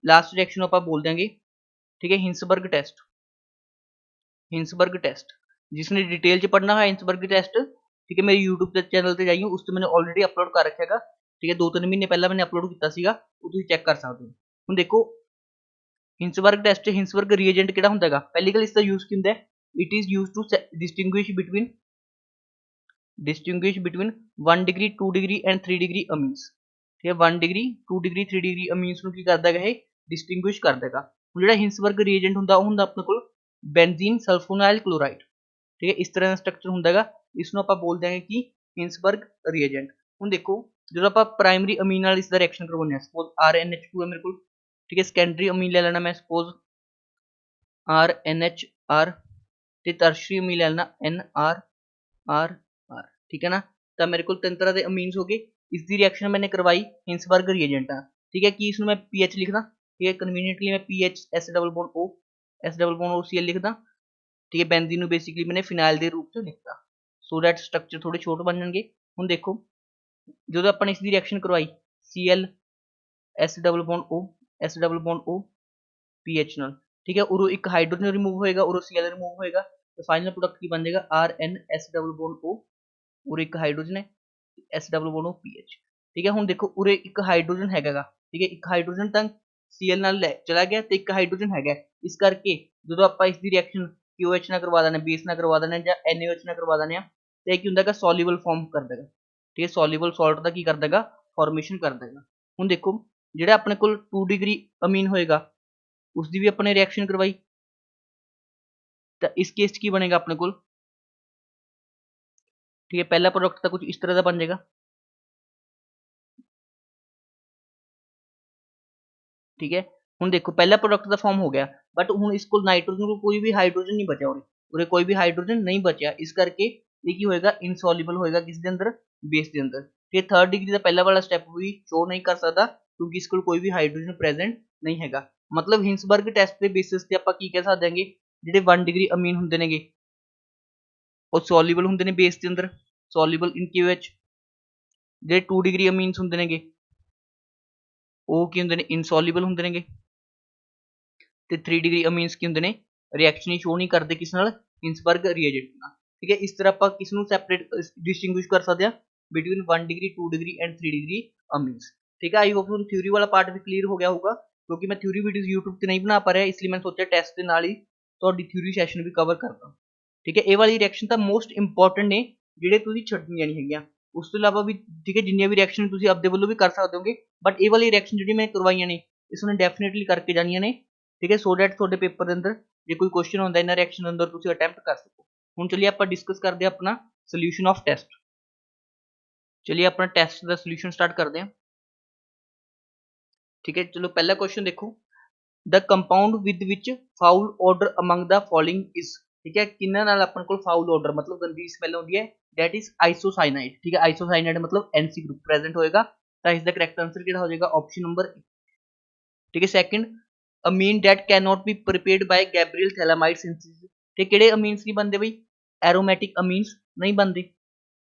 ਲਾਸਟ ਰਿਐਕਸ਼ਨ ਆਪਾਂ ਬੋਲ ਦਿਆਂਗੇ, ਠੀਕ ਹੈ, ਹਿੰਸਬਰਗ ਟੈਸਟ। जिसने डिटेल च पढ़ना है हिंसबर्ग टेस्ट, ठीक है, मेरे यूट्यूब चैनल ਤੇ ਜਾਈਓ, ਉਸ ਤੇ मैंने ऑलरेडी अपलोड कर रखा हैगा, ठीक है, 2-3 महीने पहला मैंने अपलोड किया ਸੀਗਾ, ਉਹ ਤੁਸੀਂ ਚੈੱਕ ਕਰ ਸਕਦੇ ਹੋ। ਹੁਣ ਦੇਖੋ ਹਿੰਸਬਰਗ ਟੈਸਟ, ਹਿੰਸਬਰਗ ਰੀਏਜੈਂਟ ਕਿਹੜਾ ਹੁੰਦਾ ਹੈਗਾ, ਪਹਿਲੀ ਗੱਲ ਇਸ ਦਾ ਯੂਜ਼ ਕੀ ਹੁੰਦਾ ਹੈ, it is used to distinguish between 1 degree 2 degree and 3 degree amines, ठीक है, 1 डिग्री 2 डिग्री 3 डिग्री अमीन्स ਨੂੰ ਕੀ ਕਰਦਾ ਹੈਗਾ, ਇਹ ਡਿਸਟਿੰਗੁਇਸ਼ ਕਰਦਾ ਹੈਗਾ। ਹੁਣ ਜਿਹੜਾ ਹਿੰਸਬਰਗ ਰੀਏਜੈਂਟ ਹੁੰਦਾ ਉਹ ਹੁੰਦਾ ਆਪਣੇ ਕੋਲ ਬੈਂਜ਼ੀਨ ਸਲਫੋਨਾइल क्लोराइड, ठीक है, इस तरह ਦਾ ਸਟਰਕਚਰ ਹੁੰਦਾ ਹੈਗਾ, ਇਸ ਨੂੰ ਆਪਾਂ ਬੋਲ ਦਿਆਂਗੇ ਕਿ ਹਿੰਸਬਰਗ ਰੀਏਜੈਂਟ। ਹੁਣ ਦੇਖੋ ਜਦੋਂ ਆਪਾਂ ਪ੍ਰਾਇਮਰੀ ਅਮੀਨ ਨਾਲ ਇਸ ਦਾ ਰਿਐਕਸ਼ਨ ਕਰਵਾਉਂਦੇ ਹਾਂ, ਸਪੋਜ਼ RNH2 ਹੈ ਮੇਰੇ ਕੋਲ, ठीक है, ਸੈਕੰਡਰੀ ਅਮੀਨ ਲੈ ਲੈਣਾ ਮੈਂ ਸਪੋਜ਼ RNHR ਤੇ ਟਰਸ਼ਰੀ ਅਮੀਨ ਲੈ ਲੈਣਾ NRRR, ठीक है ना। तो मेरे को 3 तरह के अमीन्स हो गए, इसकी रिएक्शन मैंने करवाई हिंसबर्ग रिएजेंट है, ठीक है, कि इसमें मैं पीएच लिखदा, ठीक है, कन्वीनियंटली मैं PH S double bond O Cl लिखदा, ठीक है, बेंजीन बेसिकली मैंने फिनाइल के रूप में लिखता, सो दैट स्ट्रक्चर थोड़े छोटे बन जाएंगे। हुण देखो जो अपन इसकी रिएक्शन करवाई Cl S double bond O pH नाल, ठीक है, उरो एक हाइड्रोजन रिमूव होएगा, उरो Cl रिमूव होएगा, तो फाइनल प्रोडक्ट की बन जाएगा RN S double bond O, उरे एक हाइड्रोजन है S double bond O PH, ठीक है। हुण देखो उरे एक हाइड्रोजन हैगा, ठीक है, एक हाइड्रोजन ਤਾਂ Cl ਨਾਲ ਚਲਾ ਗਿਆ ਤੇ ਇੱਕ ਹਾइड्रोजन हैगा, ਇਸ ਕਰਕੇ ਜਦੋਂ ਆਪਾਂ ਇਸ ਦੀ ਰਿਐਕਸ਼ਨ QH ਨਾਲ ਕਰਵਾ ਦਿੰਦੇ, ਬੇਸ ਨਾਲ ਕਰਵਾ ਦਿੰਦੇ ਜਾਂ NaOH ਨਾਲ ਕਰਵਾ ਦਿੰਦੇ ਆ ਤੇ ਇਹ ਕੀ ਹੁੰਦਾ ਹੈਗਾ, ਸੋਲਿਬਲ ਫਾਰਮ ਕਰ ਦੇਗਾ, ਠੀਕ ਹੈ, ਸੋਲਿਬਲ ਸਾਲਟ ਦਾ ਕੀ ਕਰ ਦੇਗਾ, ਫਾਰਮੇਸ਼ਨ ਕਰ ਦੇਗਾ। ਹੁਣ ਦੇਖੋ ਜਿਹੜਾ ਆਪਣੇ ਕੋਲ 2 डिग्री ਅਮੀਨ ਹੋਏਗਾ ਉਸ ਦੀ ਵੀ ਆਪਾਂ ਨੇ ਰਿਐਕਸ਼ਨ ਕਰਵਾਈ, ਤਾਂ ਇਸ ਕੇਸ 'ਚ ਕੀ ਬਣੇਗਾ ਆਪਣੇ ਕੋਲ, ठीक है, पहला प्रोडक्ट तो कुछ इस तरह का बन जाएगा, ठीक है। हुण देखो पहला प्रोडक्ट का फॉर्म हो गया, बट हुण इस नाइट्रोजन को कोई भी हाइड्रोजन नहीं बचा, उरे कोई भी हाइड्रोजन नहीं बचा, इस करके ये की होएगा, इनसॉल्युबल होएगा किस दे अंदर, बेस के अंदर, ठीक है। 3rd डिग्री का पहला वाला स्टेप भी शो नहीं कर सकता क्योंकि इसको कोई भी हाइड्रोजन प्रेजेंट नहीं हैगा। मतलब हिंसबर्ग टेस्ट के बेसिस ते आपां की कह सकते हैं, जिहड़े 1 डिग्री अमीन हुंदे नेगे ਉਹ ਸੋਲਿਬਲ ਹੁੰਦੇ ਨੇ ਬੇਸ ਦੇ ਅੰਦਰ, ਸੋਲਿਬਲ ਇਨ QH, ਜਿਹੜੇ 2 डिग्री ਅਮੀਨਸ ਹੁੰਦੇ ਨੇਗੇ ਉਹ ਕੀ ਹੁੰਦੇ ਨੇ, ਇਨਸੋਲਿਬਲ ਹੁੰਦੇ ਨੇਗੇ, ਤੇ 3 डिग्री ਅਮੀਨਸ ਕੀ ਹੁੰਦੇ ਨੇ, ਰਿਐਕਸ਼ਨ ਹੀ ਸ਼ੋ ਨਹੀਂ ਕਰਦੇ ਕਿਸ ਨਾਲ, ਹਿੰਸਬਰਗ ਰੀਏਜੈਂਟ ਨਾਲ, ਠੀਕ ਹੈ। ਇਸ ਤਰ੍ਹਾਂ ਆਪਾਂ ਕਿਸ ਨੂੰ ਸੈਪਰੇਟ ਡਿਸਟਿੰਗੁਇਸ਼ ਕਰ ਸਕਦੇ ਹਾਂ between 1 degree 2 degree and 3 degree amines, ठीक है। आई होप ਤੁਹਾਨੂੰ ਥਿਊਰੀ ਵਾਲਾ ਪਾर्ट भी क्लीयर हो गया होगा, क्योंकि मैं थ्योरी वीडियोस यूट्यूब ਤੇ नहीं बना पा रहा, इसलिए मैंने सोचा टेस्ट ਦੇ ਨਾਲ ਹੀ ਤੁਹਾਡੀ ਥਿਊਰੀ ਸੈਸ਼ਨ ਵੀ ਕਵਰ ਕਰਦਾ, ठीक है। ਇਹ ਵਾਲੀ ਰਿਐਕਸ਼ਨ ਤਾਂ ਮੋਸਟ ਇੰਪੋਰਟੈਂਟ ਨੇ ਜਿਹੜੇ ਤੁਸੀਂ ਛੱਡਣੀਆਂ ਨਹੀਂ ਹੈਗੀਆਂ, ਉਸ ਤੋਂ ਇਲਾਵਾ ਵੀ ਠੀਕ ਹੈ ਜਿੰਨੀਆਂ ਵੀ ਰਿਐਕਸ਼ਨ ਤੁਸੀਂ ਆਪਦੇ ਵੱਲੋਂ ਵੀ ਕਰ ਸਕਦੇ ਹੋਗੇ, ਬਟ ਇਹ ਵਾਲੀ ਰਿਐਕਸ਼ਨ ਜਿਹੜੀ ਮੈਂ ਕਰਵਾਈਆਂ ਨੇ ਇਸ ਨੂੰ ਡੈਫੀਨਿਟਲੀ ਕਰਕੇ ਜਾਣੀਆਂ ਨੇ, ਠੀਕ ਹੈ, ਸੋ ਦੈਟ ਤੁਹਾਡੇ ਪੇਪਰ ਦੇ ਅੰਦਰ ਜੇ ਕੋਈ ਕੁਐਸਚਨ ਹੁੰਦਾ ਇਹਨਾਂ ਰਿਐਕਸ਼ਨ ਦੇ ਅੰਦਰ ਤੁਸੀਂ ਅਟੈਂਪਟ ਕਰ ਸਕੋ। ਹੁਣ ਚਲਿਏ ਆਪਾਂ ਡਿਸਕਸ ਕਰਦੇ ਹਾਂ ਆਪਣਾ ਸੋਲੂਸ਼ਨ ਆਫ ਟੈਸਟ, ਚਲਿए अपना टेस्ट का सोल्यूशन स्टार्ट करते हैं, ठीक है। चलो पहला क्वेश्चन देखो, the compound with which foul order among the following is, ठीक है, किन्ना नाल अपन को फाउल ऑर्डर मतलब गंदी स्मेल होती है, दैट इज आइसोसाइनाइड, ठीक है, आइसोसाइनाइड मतलब NC ग्रुप प्रेजेंट होएगा, तो इसका करेक्ट आंसर किहड़ा हो जाएगा, ऑप्शन नंबर, ठीक है। Second, amine that can not be prepared by Gabriel phthalimide synthesis, ठीक, किहड़े अमीन्स नहीं बनते बई, एरोमेटिक अमीन्स नहीं बनते,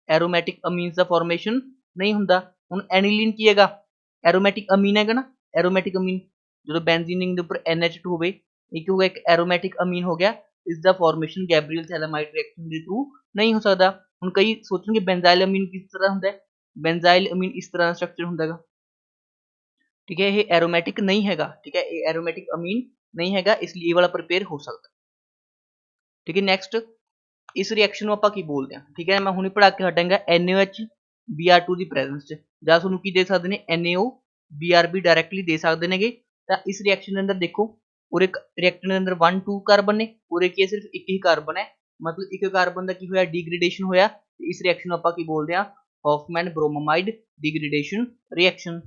एरोमेटिक अमीन्स का फॉर्मेशन नहीं होंदा। हुण एनिलीन की हैगा, एरोमेटिक अमीन हैगा ना, एरोमेटिक अमीन जो बेंजीन के ऊपर NH2 होवे, एक होगा एक एरोमेटिक अमीन हो गया, इसका फॉर्मेशन गैब्रियल थैलामाइड रिएक्शन के थ्रू नहीं हो सकता। हुण कई सोचेंगे बेंजाइल अमीन किस तरह होंदा है, बेंजाइल अमीन इस तरह का स्ट्रक्चर होंदा है, ठीक है, ये एरोमेटिक नहीं हैगा, ठीक है, ये एरोमेटिक अमीन नहीं हैगा, इसलिए ये वाला प्रिपेयर हो सकता, ठीक है। नेक्स्ट इस रिएक्शन ਨੂੰ ਆਪਾਂ ਕੀ ਬੋਲਦੇ ਹਾਂ, ਠੀਕ ਹੈ, ਮੈਂ ਹੁਣੇ ਪੜਾ ਕੇ ਹਟਾਂਗਾ NaOH Br2 ਦੀ ਪ੍ਰੈਜ਼ੈਂਸ 'ਚ, ਜਾਂ ਤੁਹਾਨੂੰ ਕੀ ਦੇ ਸਕਦੇ ਨੇ NaO Brb ਡਾਇਰੈਕਟਲੀ ਦੇ ਸਕਦੇ ਨੇਗੇ। ਤਾਂ ਇਸ ਰਿਐਕਸ਼ਨ ਦੇ ਅੰਦਰ ਦੇਖੋ ਉਰੇ ਰਿਐਕਟੈਂਟ ਦੇ ਅੰਦਰ 1 2 ਕਾਰਬਨ ਨੇ, ਉਰੇ ਕੀ ਸਿਰਫ ਇੱਕ ਹੀ ਕਾਰਬਨ ਹੈ, ਮਤਲਬ ਇੱਕ ਕਾਰਬਨ ਦਾ ਕੀ ਹੋਇਆ, ਡੀਗ੍ਰੇਡੇਸ਼ਨ ਹੋਇਆ, ਤੇ ਇਸ ਰਿਐਕਸ਼ਨ ਨੂੰ ਆਪਾਂ ਕੀ ਬੋਲਦੇ ਹਾਂ, ਹੌਫਮੈਨ ਬ੍ਰੋਮੋਮਾਈਡ ਡੀਗ੍ਰੇਡੇਸ਼ਨ ਰਿਐਕਸ਼ਨ,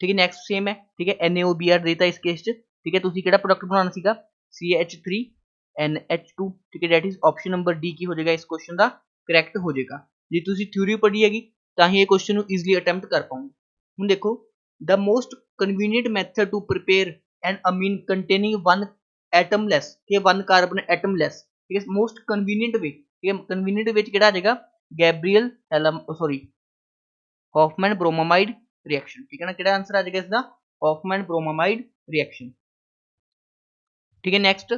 ठीक है। नेक्स्ट सेम है, ठीक है, NaOBr देता इस केस च, ठीक है, तुसी केड़ा प्रोडक्ट बनाना सीगा, CH3NH2, ठीक है, that is option number D की हो जाएगा इस क्वेश्चन का करैक्ट हो जाएगा। जे तुसी थ्योरी पढ़ी हैगी तां ही ये क्वेश्चन ਨੂੰ ईजिली अटैम्प्ट कर पाओगे। ਹੁਣ देखो the most convenient method to prepare an amine containing one atom less, ठीक है, वन कार्बन एटमलेस, ठीक है, मोस्ट कन्वीनियंट वे, ठीक है, कन्वीनियंट ਵਿੱਚ ਕਿਹੜਾ ਆ ਜਾਏਗਾ, Gabriel sorry Hoffmann bromamide reaction, ठीक है ना, किहड़ा आंसर आ जाएगा इसका, हॉफमैन ब्रोमोमाइड रिएक्शन, ठीक है। Next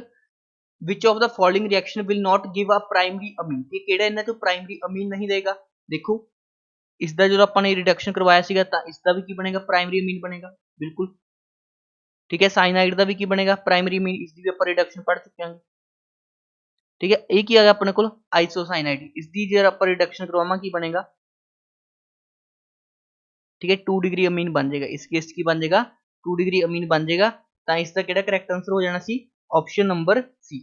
which of the following reaction will not give a primary amine, ये ਕਿਹੜਾ ਇਹਨਾਂ ਚੋਂ ਪ੍ਰਾਇਮਰੀ ਅਮੀਨ ਨਹੀਂ ਦੇਗਾ। ਦੇਖੋ ਇਸ ਦਾ ਜਦੋਂ ਆਪਾਂ ਨੇ ਰਿਡਕਸ਼ਨ ਕਰਵਾਇਆ ਸੀਗਾ ਤਾਂ ਇਸ ਦਾ ਵੀ ਕੀ ਬਣੇਗਾ, ਪ੍ਰਾਇਮਰੀ ਅਮੀਨ ਬਣੇਗਾ ਬਿਲਕੁਲ। ਠੀਕ ਹੈ, ਸਾइनाइड ਦਾ ਵੀ ਕੀ ਬਣੇਗਾ, ਪ੍ਰਾਇਮਰੀ ਅਮੀਨ, ਇਸ ਦੀ ਵੀ ਆਪਾਂ ਰਿਡਕਸ਼ਨ ਪੜ੍ਹ ਚੁੱਕੇ ਹਾਂ। ਠੀਕ ਹੈ, ਇਹ ਕੀ ਆ ਗਿਆ ਆਪਣੇ ਕੋਲ, ਆਈਸੋਸਾइनाइड, ਇਸ ਦੀ ਜੇ ਆਪਾਂ ਰਿਡਕਸ਼ਨ ਕਰਵਾਵਾਂ ਕੀ ਬਣੇਗਾ। ठीक है, 2 डिग्री अमीन बन जाएगा, इस केस की बन जाएगा 2 डिग्री अमीन बन जाएगा। तो इसका केड़ा करैक्ट आंसर हो जाना सी, ऑप्शन नंबर सी।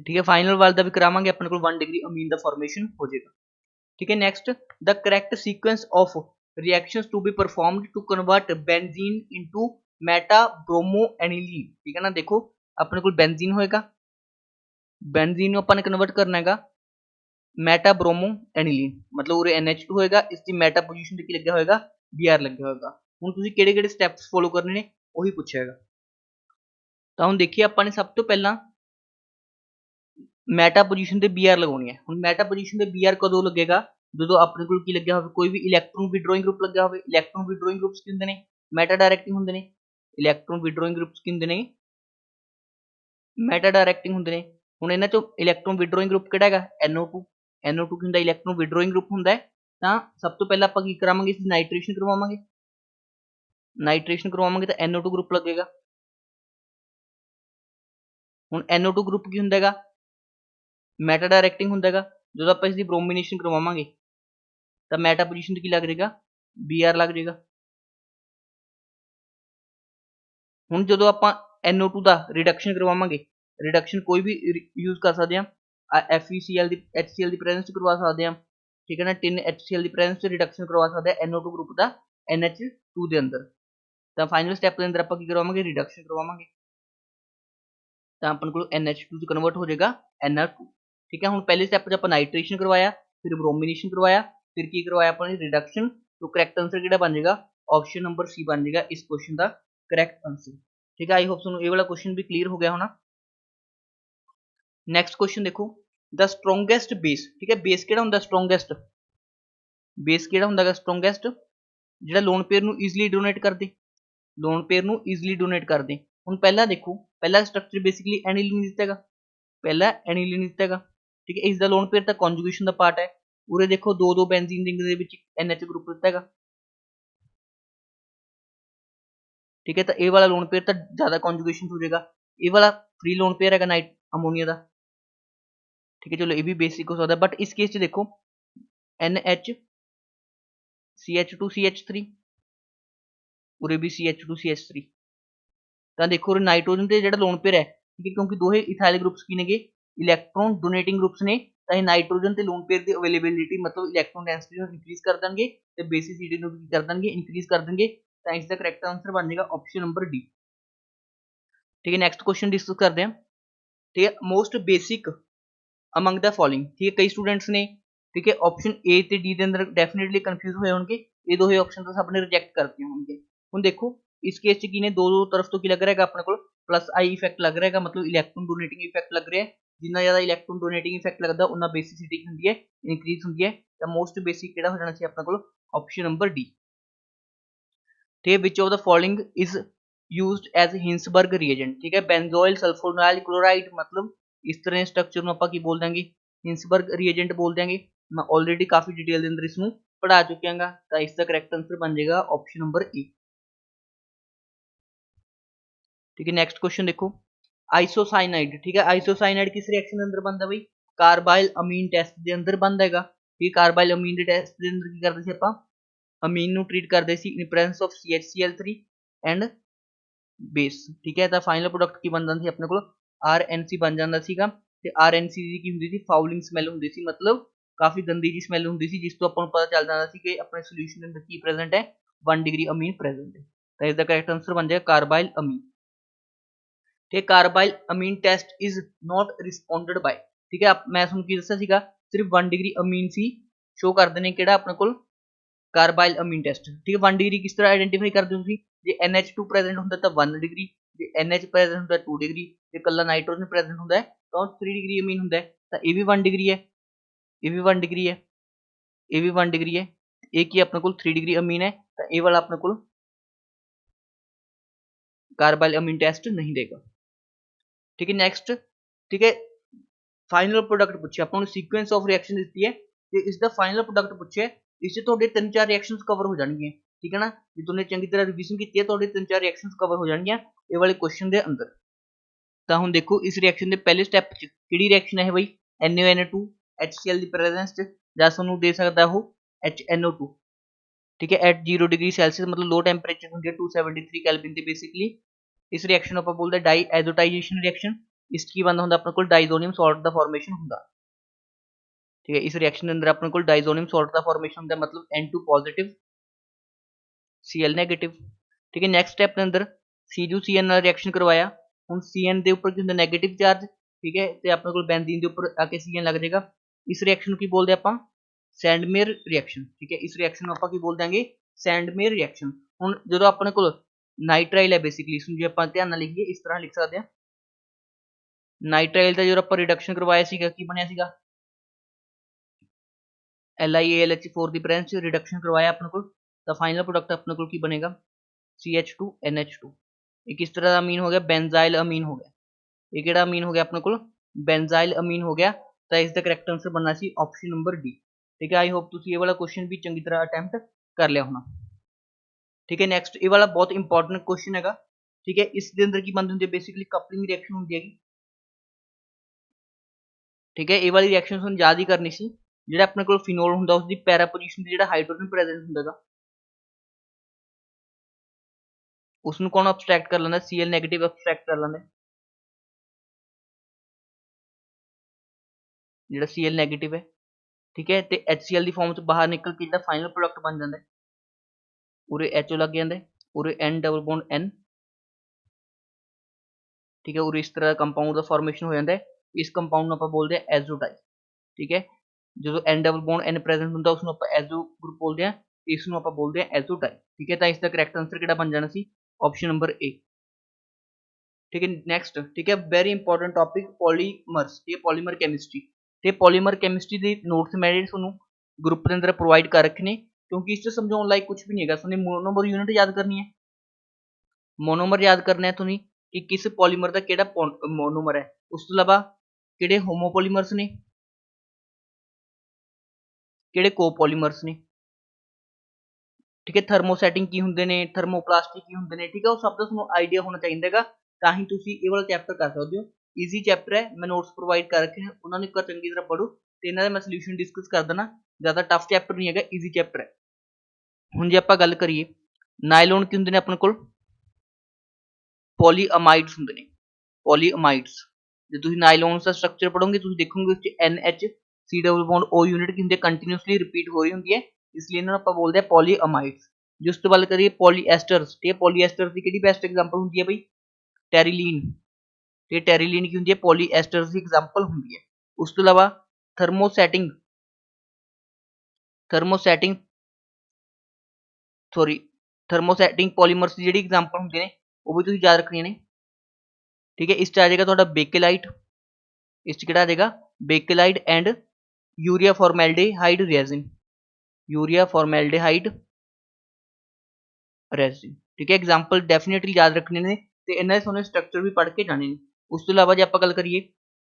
ठीक है, फाइनल वाले का भी करावांगे, अपने को 1 डिग्री अमीन का फॉर्मेशन हो जाएगा। ठीक है, next the correct sequence of reactions to be performed to convert benzene into meta bromo aniline. ठीक है ना, देखो अपने को बेंजीन होएगा, बेंजीन को अपन कन्वर्ट करना है मेटा ब्रोमो एनिलीन, मतलब उरे NH2 होएगा, इसकी मेटा पोजीशन ते की लग्या होएगा, Br लग्या होएगा। हुण तुसीं किहड़े-किहड़े स्टैप्स फॉलो करने ने ਉਹੀ ਪੁੱਛਿਆਗਾ। ਤਾਂ ਹੁਣ ਦੇਖੀਏ ਆਪਾਂ ਨੇ ਸਭ ਤੋਂ ਪਹਿਲਾਂ ਮੈਟਾ ਪੋਜੀਸ਼ਨ ਤੇ Br ਲਗਾਉਣੀ ਹੈ। ਹੁਣ ਮੈਟਾ ਪੋਜੀਸ਼ਨ ਤੇ Br ਕਦੋਂ ਲੱਗੇਗਾ, ਜਦੋਂ ਆਪਣੇ ਕੋਲ ਕੀ ਲੱਗਿਆ ਹੋਵੇ, ਕੋਈ ਵੀ ਇਲੈਕਟ੍ਰੋਨ ਵਿਡਰੋਇੰਗ ਗਰੁੱਪ ਲੱਗਿਆ ਹੋਵੇ। ਇਲੈਕਟ੍ਰੋਨ ਵਿਡਰੋਇੰਗ ਗਰੁੱਪਸ ਕੀ ਹੁੰਦੇ ਨੇ, ਮੈਟਾ ਡਾਇਰੈਕਟਿੰਗ ਹੁੰਦੇ ਨੇ। ਇਲੈਕਟ੍ਰੋਨ ਵਿਡਰੋਇੰਗ ਗਰੁੱਪਸ ਕੀ ਹੁੰਦੇ ਨੇ, ਮੈਟਾ ਡਾਇਰੈਕਟਿੰਗ ਹੁੰਦੇ ਨੇ। ਹੁਣ ਇਹਨਾਂ ਚੋਂ ਇਲੈਕਟ੍ਰੋਨ ਵਿਡਰੋਇੰਗ ਗਰੁੱਪ ਕਿਹੜਾ ਹੈਗਾ, NO2। NO2 ਕੀ ਹੁੰਦਾ, ਇਲੈਕਟ੍ਰੋਨ ਵਿਡਰੋਇੰਗ ਗਰੁੱਪ ਹੁੰਦਾ ਹੈ। ਤਾਂ ਸਭ ਤੋਂ ਪਹਿਲਾਂ ਆਪਾਂ ਕੀ ਕਰਾਵਾਂਗੇ, ਇਸ ਨਾਈਟ੍ਰੇਸ਼ਨ ਕਰਵਾਵਾਂਗੇ। ਨਾਈਟ੍ਰੇਸ਼ਨ ਕਰਵਾਵਾਂਗੇ ਤਾਂ NO2 ਗਰੁੱਪ ਲੱਗੇਗਾ। ਹੁਣ NO2 ਗਰੁੱਪ ਕੀ ਹੁੰਦਾ ਹੈਗਾ, ਮੈਟਾ ਡਾਇਰੈਕਟਿੰਗ ਹੁੰਦਾ ਹੈਗਾ। ਜਦੋਂ ਆਪਾਂ ਇਸ ਦੀ ਬ੍ਰੋਮੀਨੇਸ਼ਨ ਕਰਵਾਵਾਂਗੇ ਤਾਂ ਮੈਟਾ ਪੋਜੀਸ਼ਨ ਤੇ ਕੀ ਲੱਗ ਜਾਏਗਾ, Br ਲੱਗ ਜਾਏਗਾ। ਹੁਣ ਜਦੋਂ ਆਪਾਂ NO2 ਦਾ ਰਿਡਕਸ਼ਨ ਕਰਵਾਵਾਂਗੇ, ਰਿਡਕਸ਼ਨ ਕੋਈ ਵੀ ਯੂਜ਼ ਕਰ ਸਕਦੇ ਹਾਂ, FeCl ਦੀ HCl ਦੀ ਪ੍ਰੈਜ਼ੈਂਸ ਚ ਕਰਵਾ ਸਕਦੇ ਹਾਂ। ठीक है ना, टिन HCl की प्रेजेंस से रिडक्शन करवा सकते हैं NO2 ग्रुप का NH2 के अंदर। तो फाइनल स्टेप के अंदर आप की करवावांगे, रिडक्शन करवावांगे, तो अपन को NH2 से कन्वर्ट हो जाएगा NR2। ठीक है, हम पहले स्टेप च आप नाइट्रेशन करवाया, फिर ब्रोमिनेशन करवाया, फिर की करवाया अपने रिडक्शन। तो करैक्ट आंसर किहड़ा बन जाएगा, ऑप्शन नंबर सी बन जाएगा इस क्वेश्चन का करैक्ट आंसर। ठीक है, आई होप तुहानूं ये वाला क्वेश्चन भी क्लीयर हो गया होना। नैक्सट क्वेश्चन देखो, द स्ट्रोंगेस्ट बेस। ठीक है, बेस किहड़ा हुंदा, स्ट्रोंगेस्ट बेस किहड़ा हुंदा स्ट्रोंगेस्ट, जिहड़ा लोन पेयर नूं ईजिली डोनेट कर दे, लोन पेयर नूं ईजिली डोनेट कर दे। हुण पहला देखो, पहला स्ट्रक्चर बेसिकली एनिलीन दित्ता हैगा, पहला एनिलीन दित्ता हैगा। ठीक है, इसदा लोन पेयर तां कॉन्जुगेशन दा पार्ट है। उरे देखो दो दो बेंजीन रिंग दे विच NH ग्रुप दित्ता हैगा। ठीक है, तो ये वाला लोन पेयर तां ज़्यादा कॉन्जुगेशन हो जाएगा, ये वाला फ्री लोन पेयर हैगा नाइट अमोनीया दा। ठीक है, चलो ये भी बेसिक हो सकता है, बट इस केस च देखो NH CH2 CH3, उरे भी CH2 CH3। तो देखो नाइट्रोजन से जो लोन पेयर है, ठीक है, क्योंकि दो इथाइल ग्रुप्स की ने इलैक्ट्रॉन डोनेटिंग ग्रुप्स ने, तो नाइट्रोजन से लोन पेयर की अवेलेबिलिटी मतलब इलैक्ट्रॉन डेंसिटी इंक्रीज कर देंगे, तो बेसिसिटी कर देंगे, इंक्रीज कर देंगे। तो इसका करैक्ट आंसर बन जाएगा ऑप्शन नंबर डी। ठीक है, नेक्स्ट क्वेश्चन डिस्कस करते हैं। ठीक है, most basic among the following. ठीक है, कई स्टूडेंट्स ने, ठीक है, ऑप्शन ए ते डी के अंदर डेफिनेटली कंफ्यूज हुए होंगे, ये दो ही ऑप्शन तो सबने रिजेक्ट कर दिए होंगे। हुण देखो इस केस च की ने दो तरफ तो की लग रहा है अपने को प्लस आई इफेक्ट लग रहा है, मतलब इलैक्ट्रॉन डोनेटिंग इफेक्ट लग रहा है। जिन्ना ज़्यादा इलैक्ट्रॉन डोनेटिंग इफेक्ट लगता उन्ना बेसिसिटी होंदी है, इंक्रीज होंदी है। तो मोस्ट बेसिक किहड़ा हो जाना सी अपने को, ऑप्शन नंबर डी। ठीक है, which of the following is used as Hinsberg reagent. ठीक है, बेंजोइल सल्फोनाइल क्लोराइड, मतलब इस तरह स्ट्रक्चर में आप बोल देंगे हिंसबर्ग रिएजेंट बोल देंगे। मैं ऑलरेडी काफ़ी डिटेल के अंदर इसमें पढ़ा चुका हाँ, तो इसका करैक्ट आंसर बन जाएगा ऑप्शन नंबर ए। ठीक है, नेक्स्ट क्वेश्चन देखो, आइसोसाइनाइड। ठीक है, आइसोसाइनाइड किस रिएक्शन के अंदर बनता भाई, कार्बाइल अमीन टेस्ट के अंदर बनता है। ठीक है, कार्बाइल अमीन के टेस्ट के अंदर की करते थे आपां, अमीन नूं ट्रीट करते सी in presence of CHCl3 and base. ठीक है, तो फाइनल प्रोडक्ट की बन जाती अपने को RNC बन जाता सीगा। ते RNC की हुंदी सी फाउलिंग स्मैल हुंदी सी, मतलब काफ़ी गंदी जी स्मैल हुंदी सी, जिस तो आपां नूं पता चल जाता सी कि अपने सोल्यूशन के अंदर की प्रेजेंट है, 1 डिग्री अमीन प्रेजेंट है। तो इसका करेक्ट आंसर बन जाएगा कार्बाइल अमीन। ठीक है, carbylamine test is not responded by. ठीक है, मैं तुहानूं की दस्सिया सीगा, सिर्फ 1 डिग्री अमीन सी शो करते हैं किहड़ा अपने कोल कार्बाइल अमीन टेस्ट। ठीक है, 1 डिग्री किस तरह आइडेंटिफाई करते हो, जे NH2 प्रेजेंट होंदा तो 1 डिग्री, जे NH प्रेजेंट होंदा 2 डिग्री, जे कल्ला नाइट्रोजन प्रेजेंट होंदा है तो 3 डिग्री अमीन होंदा है। तो ये भी 1 डिग्री है, ये भी 1 डिग्री है, ये भी 1 डिग्री है, एक ही अपने को 3 डिग्री अमीन है। तो ये वाला अपने को कार्बाइल अमीन टेस्ट नहीं देगा। ठीक है नेक्स्ट, ठीक है फाइनल प्रोडक्ट पूछे ਆਪਾਂ ਨੂੰ सीक्वेंस ऑफ रिएक्शन ਦਿੱਤੀ है ਤੇ ਇਸ ਦਾ ਫਾਈਨਲ ਪ੍ਰੋਡਕਟ ਪੁੱਛਿਆ ਇਸ ਤੇ ਤੁਹਾਡੇ 3-4 ਰਿਐਕਸ਼ਨਸ ਕਵਰ ਹੋ ਜਾਣਗੀਆਂ ਠੀਕ ਹੈ ਨਾ ਜੇ ਤੁਮਨੇ ਚੰਗੀ ਤਰ੍ਹਾਂ ਰਿਵੀਜ਼ਨ ਕੀਤੀ ਹੈ ਤੁਹਾਡੇ 3-4 ਰਿਐਕਸ਼ਨਸ ਕਵਰ ਹੋ ਜਾਣਗੀਆਂ ਇਹ ਵਾਲੇ ਕੁਐਸਚਨ ਦੇ ਅੰਦਰ ਤਾਂ ਹੁਣ ਦੇਖੋ ਇਸ ਰਿਐਕਸ਼ਨ ਦੇ ਪਹਿਲੇ ਸਟੈਪ 'ਚ ਕਿਹੜੀ ਰਿਐਕਸ਼ਨ ਹੈ ਬਈ NaNO2 HCl ਦੀ ਪ੍ਰੈਜ਼ੈਂਸ 'ਚ ਜਾਂ ਤੁਹਾਨੂੰ ਦੇ ਸਕਦਾ ਉਹ HNO2 ठीक है एट 0 डिग्री सेल्सियस मतलब लो टेंपरेचर होंगे 273 केल्विन ਤੇ बेसिकली इस रिएक्शन ਨੂੰ ਆਪਾਂ ਬੋਲਦੇ ਡਾਈ ਐਜ਼ੋਟਾਈਜੇਸ਼ਨ ਰਿਐਕਸ਼ਨ ਇਸ ਕੀ ਬੰਦਾ ਹੁੰਦਾ ਆਪਣੇ ਕੋਲ ਡਾਈਜ਼ੋਨੀਅਮ ਸਾਲਟ ਦਾ ਫਾਰਮੇਸ਼ਨ ਹੁੰਦਾ ठीक है इस रिएक्शन ਦੇ ਅੰਦਰ ਆਪਣੇ ਕੋਲ ਡਾਈਜ਼ੋਨੀਅਮ ਸਾਲਟ ਦਾ ਫਾਰਮੇਸ਼ਨ ਹੁੰਦਾ मतलब N2 ਪੋਜ਼ਿਟਿਵ Cl ਨੈਗੇਟਿਵ ठीक है नेक्स्ट स्टेप ਦੇ ਅੰਦਰ CuCN ਨਾਲ ਰਿਐਕਸ਼ਨ ਕਰਵਾਇਆ ਹੁਣ CN ਦੇ ਉੱਪਰ ਕੀ ਹੁੰਦਾ ਨੈਗੇਟਿਵ ਚਾਰਜ ਠੀਕ ਹੈ ਤੇ ਆਪਣੇ ਕੋਲ ਬੈਂਜ਼ੀਨ ਦੇ ਉੱਪਰ ਆ ਕੇ CN ਲੱਗ ਜਾਏਗਾ ਇਸ ਰਿਐਕਸ਼ਨ ਨੂੰ ਕੀ ਬੋਲਦੇ ਆਪਾਂ ਸੈਂਡਮੇਅਰ ਰਿਐਕਸ਼ਨ ਠੀਕ ਹੈ ਇਸ ਰਿਐਕਸ਼ਨ ਨੂੰ ਆਪਾਂ ਕੀ ਬੋਲ ਦਾਂਗੇ ਸੈਂਡਮੇਅਰ ਰਿਐਕਸ਼ਨ ਹੁਣ ਜਦੋਂ ਆਪਣੇ ਕੋਲ ਨਾਈਟ੍ਰਾਈਲ ਹੈ ਬੇਸਿਕਲੀ ਇਸ ਨੂੰ ਜੇ ਆਪਾਂ ਧਿਆਨ ਨਾਲ ਲਿਖੀਏ ਇਸ ਤਰ੍ਹਾਂ ਲਿਖ ਸਕਦੇ ਹਾਂ ਨਾਈਟ੍ਰਾਈਲ ਦਾ ਜਦੋਂ ਆਪਾਂ ਰਿਡਕਸ਼ਨ ਕਰਵਾਇਆ ਸੀਗਾ ਕੀ ਬਣਿਆ ਸੀਗਾ LiAlH4 ਦੀ ਪ੍ਰੈਜ਼ੈਂਸ ਚ ਰਿਡਕਸ਼ਨ ਕਰਵਾਇਆ ਆਪਣੇ ਕੋਲ ਤਾਂ ਫਾਈਨਲ ਪ੍ਰੋਡਕਟ ਆਪਣੇ ਕੋਲ ਕੀ ਬਣੇਗਾ CH2NH2 ਇਹ ਕਿਸ ਤਰ੍ਹਾਂ ਦਾ ਅਮੀਨ ਹੋ ਗਿਆ ਬੈਂਜ਼ਾਈਲ ਅਮੀਨ ਹੋ ਗਿਆ ਇਹ ਕਿਹੜਾ ਅਮੀਨ ਹੋ ਗਿਆ ਆਪਣੇ ਕੋਲ ਬੈਂਜ਼ਾਈਲ ਅਮੀਨ ਹੋ ਗਿਆ ਤਾਂ ਇਸ ਦਾ ਕਰੈਕਟ ਆਨਸਰ ਬਣਨਾ ਸੀ ਆਪਸ਼ਨ ਨੰਬਰ ਡੀ ठीक है आई होप तुसी ये वाला क्वेश्चन भी चंगी तरह अटैम्प्ट कर लिया होना ठीक है नेक्स्ट ये वाला बहुत इंपॉर्टेंट क्वेश्चन है ठीक है इस दे अंदर की बनती होंगी बेसिकली कपलिंग रिएक्शन होंगी है ठीक है ये वाली रिएक्शन हम याद ही करनी सी जो अपने को फिनोल होंगे उसकी पैरा पोजीशन जो हाइड्रोजन प्रेजेंट होंगे उसनों कौन अबस्ट्रैक्ट कर लेंदा Cl नेगेटिव अबस्ट्रैक्ट कर लेंदा जो Cl नेगेटिव है ठीक है तो HCl की फॉर्म बाहर निकल के जो फाइनल प्रोडक्ट बन जाता है उरे HO लग जाता है उरे N डबल बॉन्ड N ठीक है उरे इस तरह कंपाउंड का फॉर्मेशन हो जाता है इस कंपाउंड आप बोलते हैं एजोटाइप ठीक है जो N double bond N present होंगे उसको आप एजो ग्रुप बोलते हैं इसको आप बोलते हैं एजोटाइप ठीक है तो इसका करैक्ट आंसर किहड़ा बन जाना सी ऑप्शन नंबर ए ठीक है नैक्सट ठीक है वेरी इंपॉर्टेंट टॉपिक पॉलीमर्स ये पॉलीमर कैमिस्ट्री ਤੇ ਪੋਲੀਮਰ ਕੈਮਿਸਟਰੀ ਦੇ ਨੋਟਸ ਮੈਂ ਜਿਹੜੇ ਤੁਹਾਨੂੰ ਗਰੁੱਪ ਦੇ ਅੰਦਰ ਪ੍ਰੋਵਾਈਡ ਕਰ ਰੱਖੇ ਨੇ ਕਿਉਂਕਿ ਇਸ 'ਚ ਸਮਝਾਉਣ ਲਾਇਕ ਕੁਝ ਵੀ ਨਹੀਂ ਹੈਗਾ ਤੁਹਾਨੂੰ ਮੋਨੋਮਰ ਯੂਨਿਟ ਯਾਦ ਕਰਨੀ ਹੈ ਮੋਨੋਮਰ ਯਾਦ ਕਰਨਾ ਹੈ ਤੁਸੀਂ ਕਿ ਕਿਸ ਪੋਲੀਮਰ ਦਾ ਕਿਹੜਾ ਮੋਨੋਮਰ ਹੈ ਉਸ ਤੋਂ ਇਲਾਵਾ ਕਿਹੜੇ ਹੋਮੋਪੋਲੀਮਰਸ ਨੇ ਕਿਹੜੇ ਕੋਪੋਲੀਮਰਸ ਨੇ ਠੀਕ ਹੈ ਥਰਮੋਸੈਟਿੰਗ ਕੀ ਹੁੰਦੇ ਨੇ ਥਰਮੋਪਲਾਸਟਿਕ ਕੀ ਹੁੰਦੇ ਨੇ ਠੀਕ ਹੈ ਉਹ ਸਭ ਦਾ ਤੁਹਾਨੂੰ ਆਈਡੀਆ ਹੋਣਾ ਚਾਹੀਦਾ ਹੈਗਾ ਤਾਂ ਹੀ ਤੁਸੀਂ ਇਹ ਵਾਲਾ ਚੈਪਟਰ ਕਰ ਸਕਦੇ ਹੋ ਈਜ਼ੀ ਚੈਪਟਰ ਹੈ ਮੈਂ ਨੋਟਸ ਪ੍ਰੋਵਾਈਡ ਕਰ ਰੱਖੇ ਹਨ ਉਹਨਾਂ ਨੂੰ ਇੱਕ ਵਾਰ ਚੰਗੀ ਤਰ੍ਹਾਂ ਪੜ੍ਹੋ ਤੇ ਇਹਨਾਂ ਦਾ ਮੈਂ ਸੋਲੂਸ਼ਨ ਡਿਸਕਸ ਕਰ ਦੇਣਾ ਜ਼ਿਆਦਾ ਟਫ ਚੈਪਟਰ ਨਹੀਂ ਹੈਗਾ ਈਜ਼ੀ ਚੈਪਟਰ ਹੈ ਹੁਣ ਜੇ ਆਪਾਂ ਗੱਲ ਕਰੀਏ ਨਾਈਲੋਨ ਕੀ ਹੁੰਦੇ ਨੇ ਆਪਣੇ ਕੋਲ ਪੋਲੀਅਮਾਈਡਸ ਹੁੰਦੇ ਨੇ ਪੋਲੀਅਮਾਈਡਸ ਜੇ ਤੁਸੀਂ ਨਾਈਲੋਨਸ ਦਾ ਸਟਰਕਚਰ ਪੜੋਗੇ ਤੁਸੀਂ ਦੇਖੋਗੇ ਉਸ 'ਚ NH C double bond O unit ਕੀ ਹੁੰਦੀ ਹੈ ਕੰਟੀਨਿਊਸਲੀ ਰਿਪੀਟ ਹੋ ਰਹੀ ਹੁੰਦੀ ਹੈ ਇਸ ਲਈ ਇਹਨਾਂ ਨੂੰ ਆਪਾਂ ਬੋਲਦੇ ਆ ਪੋਲੀਅਮਾਈਡਸ ਜਿਸ ਤੋਂ ਗੱਲ ਕਰੀਏ ਪੋਲੀਐਸਟਰਸ ਤੇ ਪੋਲੀਐਸਟਰਸ ਦੀ ਕਿਹੜੀ ਬੈਸਟ ਐਗਜ਼ਾਮਪਲ ਹੁੰਦੀ ਹੈ ਬਈ ਟੈਰੀਲੀਨ ਤੇ ਟੈਰੀਲੀਨ ਕੀ ਹੁੰਦੀ ਹੈ ਪੋਲੀਐਸਟਰਸ ਦੀ ਐਗਜ਼ਾਮਪਲ ਹੁੰਦੀ ਹੈ ਉਸ ਤੋਂ ਇਲਾਵਾ ਥਰਮੋਸੈਟਿੰਗ ਪੋਲੀਮਰਸ ਦੀ ਜਿਹੜੀ ਐਗਜ਼ਾਮਪਲ ਹੁੰਦੇ ਨੇ ਉਹ ਵੀ ਤੁਸੀਂ ਯਾਦ ਰੱਖਣੀਆਂ ਨੇ ਠੀਕ ਹੈ ਇਸ 'ਚ ਆ ਜਾਏਗਾ ਤੁਹਾਡਾ ਬੇਕੇਲਾਈਟ ਇਸ 'ਚ ਕਿਹੜਾ ਆ ਜਾਏਗਾ ਬੇਕੇਲਾਈਟ ਐਂਡ यूरिया फॉर्मेल्डिहाइड रेजिन ठीक है एग्जाम्पल डेफिनेटली याद रखने ने ते इन्हां दे तुहानूं स्ट्रक्चर भी पढ़ के जाने ने उस तो इलावा जे आपां गल करिए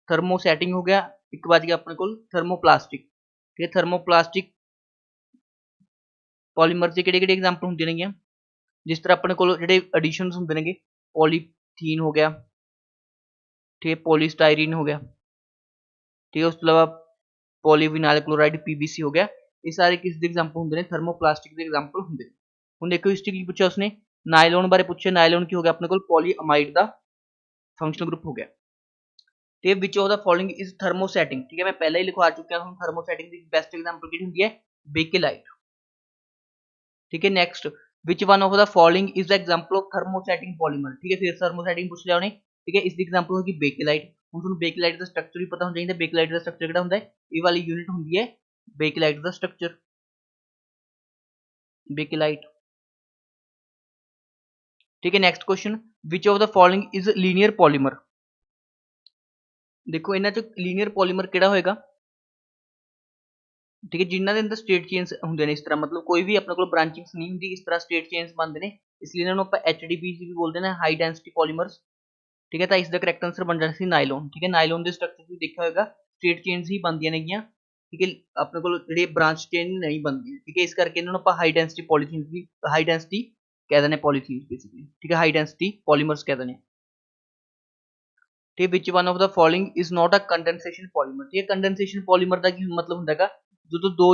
थर्मोसैटिंग हो गया एक बात गया अपने कोल थर्मोप्लास्टिक ठीक है थर्मोप्लास्टिक पॉलीमर की किहड़े एग्जाम्पल होंदे ने जिस तरह अपने कोल जिहड़े एडिशनस होंदे ने पॉलीथीन हो गया ठीक है पॉलीस्टाइरीन हो गया ठीक है उस तो इलावा पॉलीविनाइल क्लोराइड PVC हो गया ये सारे किस दे एग्जाम्पल होंदे ने थर्मोप्लास्टिक दे एग्जाम्पल होंदे ने हुण देखो इस की पूछा उसने नायलॉन बारे पूछे नायलॉन की हो गया अपने कोल पॉलीअमाइड का फंक्शनल ग्रुप हो गया ते which of the following is thermosetting ठीक है मैं पहले ही लिखवा चुका हूं थर्मोसैटिंग की बेस्ट एग्जांपल की होंदी है बेकेलाइट ठीक है next which one of the following is the example of thermosetting polymer ठीक है फिर थर्मोसैटिंग पूछ लिया उन्हें ठीक है इसकी एग्जांपल होगी बेकेलाइट हुण तुहानूं बेकेलाइट का स्ट्रक्चर भी पता होना चाहिए बेकेलाइट का स्ट्रक्चर किहड़ा हुंदा है ये वाली यूनिट होंदी है बेकेलाइट का स्ट्रक्चर बेकेलाइट ठीक है next question which of the following is linear polymer देखो इन्हां चों लीनियर पॉलीमर किहड़ा होएगा ठीक है जिन्हां दे अंदर स्टेट चेंज होंदे ने इस तरह मतलब कोई भी अपने कोल ब्रांचिंग्स नहीं होंदी इस तरह स्टेट चेंज बनते हैं इसलिए इन्हां नूं आपां HDPs भी बोलते हैं हाई डेंसिटी पॉलीमर्स ठीक है। तो इसका करैक्ट आंसर बन जाना सी नाइलॉन। ठीक है, नाइलॉन के स्ट्रक्चर तुसीं देखा होगा स्ट्रेट चेन्स ही बनदियां नेगियां। ठीक है, अपने को जिहड़े ब्रांच चेन नहीं बनदी। ठीक है, इस करके इन्हां नूं आपां हाई डेंसिटी पॉलीथीन भी हाई डेंसिटी कह दिंदे पॉलीथीन बेसिकली। ठीक है, हाई डेंसिटी पॉलीमर्स कह दिंदे। ठीक है, विच one of the following is not a condensation polymer. ठीक है, कंडेंसेशन पॉलीमर का की मतलब हुंदा है जो दो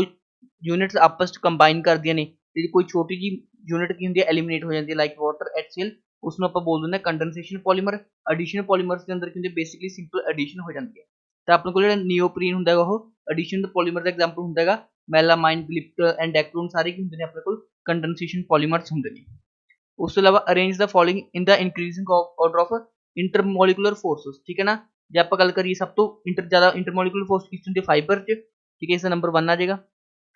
यूनिट्स आपस च कंबाइन करदियां ने ते कोई छोटी जी यूनिट की हुंदी है एलिमिनेट हो जाती है लाइक वाटर HCl, उसनूं आपां बोल दिंदे कंडेंसेशन पॉलीमर। एडिशन पॉलीमर्स के अंदर की हुंदी बेसिकली सिंपल एडिशन हो जाती है। तो अपने को जिहड़ा नियोप्रीन हुंदा है वो एडिशन पॉलीमर का एग्जांपल हुंदा है। मेलामाइन, ग्लिप्टर एंड डेक्रोन सारे की हुंदे ने अपने को कंडेंसेशन पॉलीमर्स हुंदे ने। उस तो अलावा arrange the following in the increasing order of intermolecular forces. ठीक है ना, जे आप गल करिए सब तो ज़्यादा इंटरमोलिकुलर फोर्स किस होंदी है फाइबर च। ठीक है, इसका नंबर 1 आ जाएगा।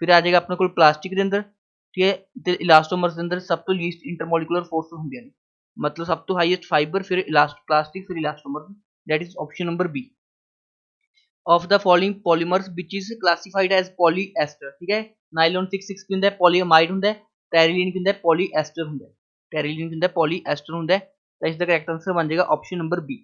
फिर आ जाएगा अपने को प्लास्टिक के अंदर। ठीक है, ते इलास्टोमर्स के अंदर सब तो लीस्ट इंटरमोलिकुलर फोर्स होंदियां ने, मतलब सब तो हाईएस्ट फाइबर, फिर प्लास्टिक, फिर elastomer. That is option number B. Of the following polymers which is classified as polyester. ठीक है, नाइलॉन 66 की हुंदा है पॉलीअमाइड हुंदा है, टेरिलीन की हुंदा है पॉलीएस्टर हुंदा है, टेरिलीन की हुंदा है पॉलीएस्टर हुंदा है। तो इसका करेक्ट आंसर बन जाएगा ऑप्शन नंबर बी।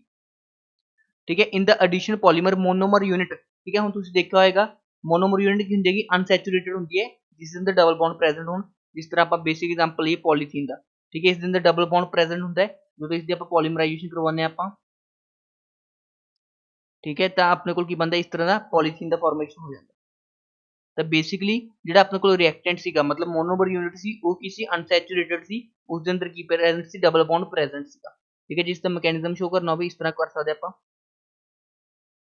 ठीक है, in the addition polymer monomer unit. ठीक है, हुण तुसीं देखा होएगा मोनोमर यूनिट की हुंदी है अनसैचुरेटेड हुंदी है जिस अंदर डबल बॉन्ड प्रेजेंट होण। जिस तरह आप बेसिक एग्जांपल ये पॉलीथीन दा। ठीक है, इस अंदर डबल बॉन्ड प्रेजेंट हुंदा है जो इसदी आप पॉलीमराइजेशन करवाने आपां। ठीक है, तो अपने को की बनता इस तरह का पॉलीथीन का फॉर्मेशन हो जाता। तो बेसिकली ਜਿਹੜਾ ਆਪਣੇ ਕੋਲ ਰਿਐਕਟੈਂਟ ਸੀਗਾ ਮਤਲਬ ਮੋਨੋਮਰ ਯੂਨਿਟ ਸੀ ਉਹ ਕੀ ਸੀ ਅਨਸੈਚੁਰੇਟਡ ਸੀ, ਉਸ ਦੇ ਅੰਦਰ ਕੀ ਪ੍ਰੈਜ਼ੈਂਟ ਸੀ ਡਬਲ ਬੌਂਡ ਪ੍ਰੈਜ਼ੈਂਟ ਸੀਗਾ। ਠੀਕ ਹੈ, ਜਿਸ ਦਾ ਮੈਕੈਨਿਜ਼ਮ ਸ਼ੋ ਕਰਨਾ ਹੋਵੇ ਇਸ ਤਰ੍ਹਾਂ ਕਰ ਸਕਦੇ ਆਪਾਂ।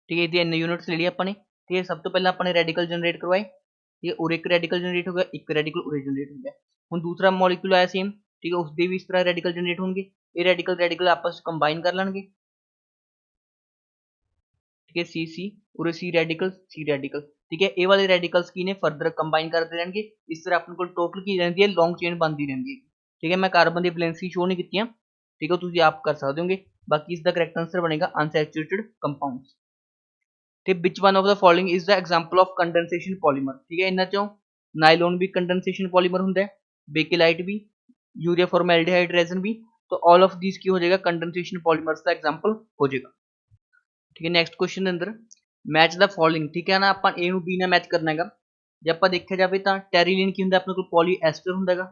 ठीक है, ਇਹਦੀ n यूनिट्स ले लिया अपने। ठीक है, सब तो पहले अपने रेडिकल जनरेट करवाए। ठीक है, और एक रेडिकल जनरेट हो गया, एक रेडिकल उरे जनरेट हो गया। हुण दूसरा मॉलिक्यूल आया सेम। ठीक है, उसके भी इस तरह रेडिकल जनरेट होंगे। ये रेडिकल रेडिकल आपस कंबाइन कर लेंगे। ठीक है, सी उरे सी रेडिकल। ठीक है, ये वाले रेडिकल्स की ने फर्दर कंबाइन करते रहेंगे। इस तरह अपने को टोटल की रहती है लॉन्ग चेन बनती रहती है। ठीक है, मैं कार्बन की वैलेंसी शो नहीं की। ठीक है, तुम आप कर सकते होगे। बाकी इसका करेक्ट आंसर बनेगा अनसैचुरेटेड कंपाउंड्स। ठीक, विच one of the following is the example of condensation polymer. ठीक है, इन्हां चों नाइलॉन भी कंडेंसेशन पॉलीमर हुंदा है, बेकेलाइट भी, यूरिया फॉर्मेल्डिहाइड रेजिन भी। तो ऑल ऑफ दीज की हो जाएगा कंडेंसेशन पॉलीमर्स का एग्जांपल हो जाएगा। ठीक है, नेक्स्ट क्वेश्चन अंदर मैच द फॉलोइंग। ठीक है ना, ਆਪਾਂ ए ਨੂੰ b ਨਾਲ ਮੈਚ ਕਰਨਾ ਹੈਗਾ। ਜੇ ਆਪਾਂ ਦੇਖਿਆ ਜਾਵੇ ਤਾਂ ਟੈਰੀਲੀਨ ਕੀ ਹੁੰਦਾ ਆਪਣੇ ਕੋਲ ਪੋਲੀਐਸਟਰ ਹੁੰਦਾ ਹੈਗਾ,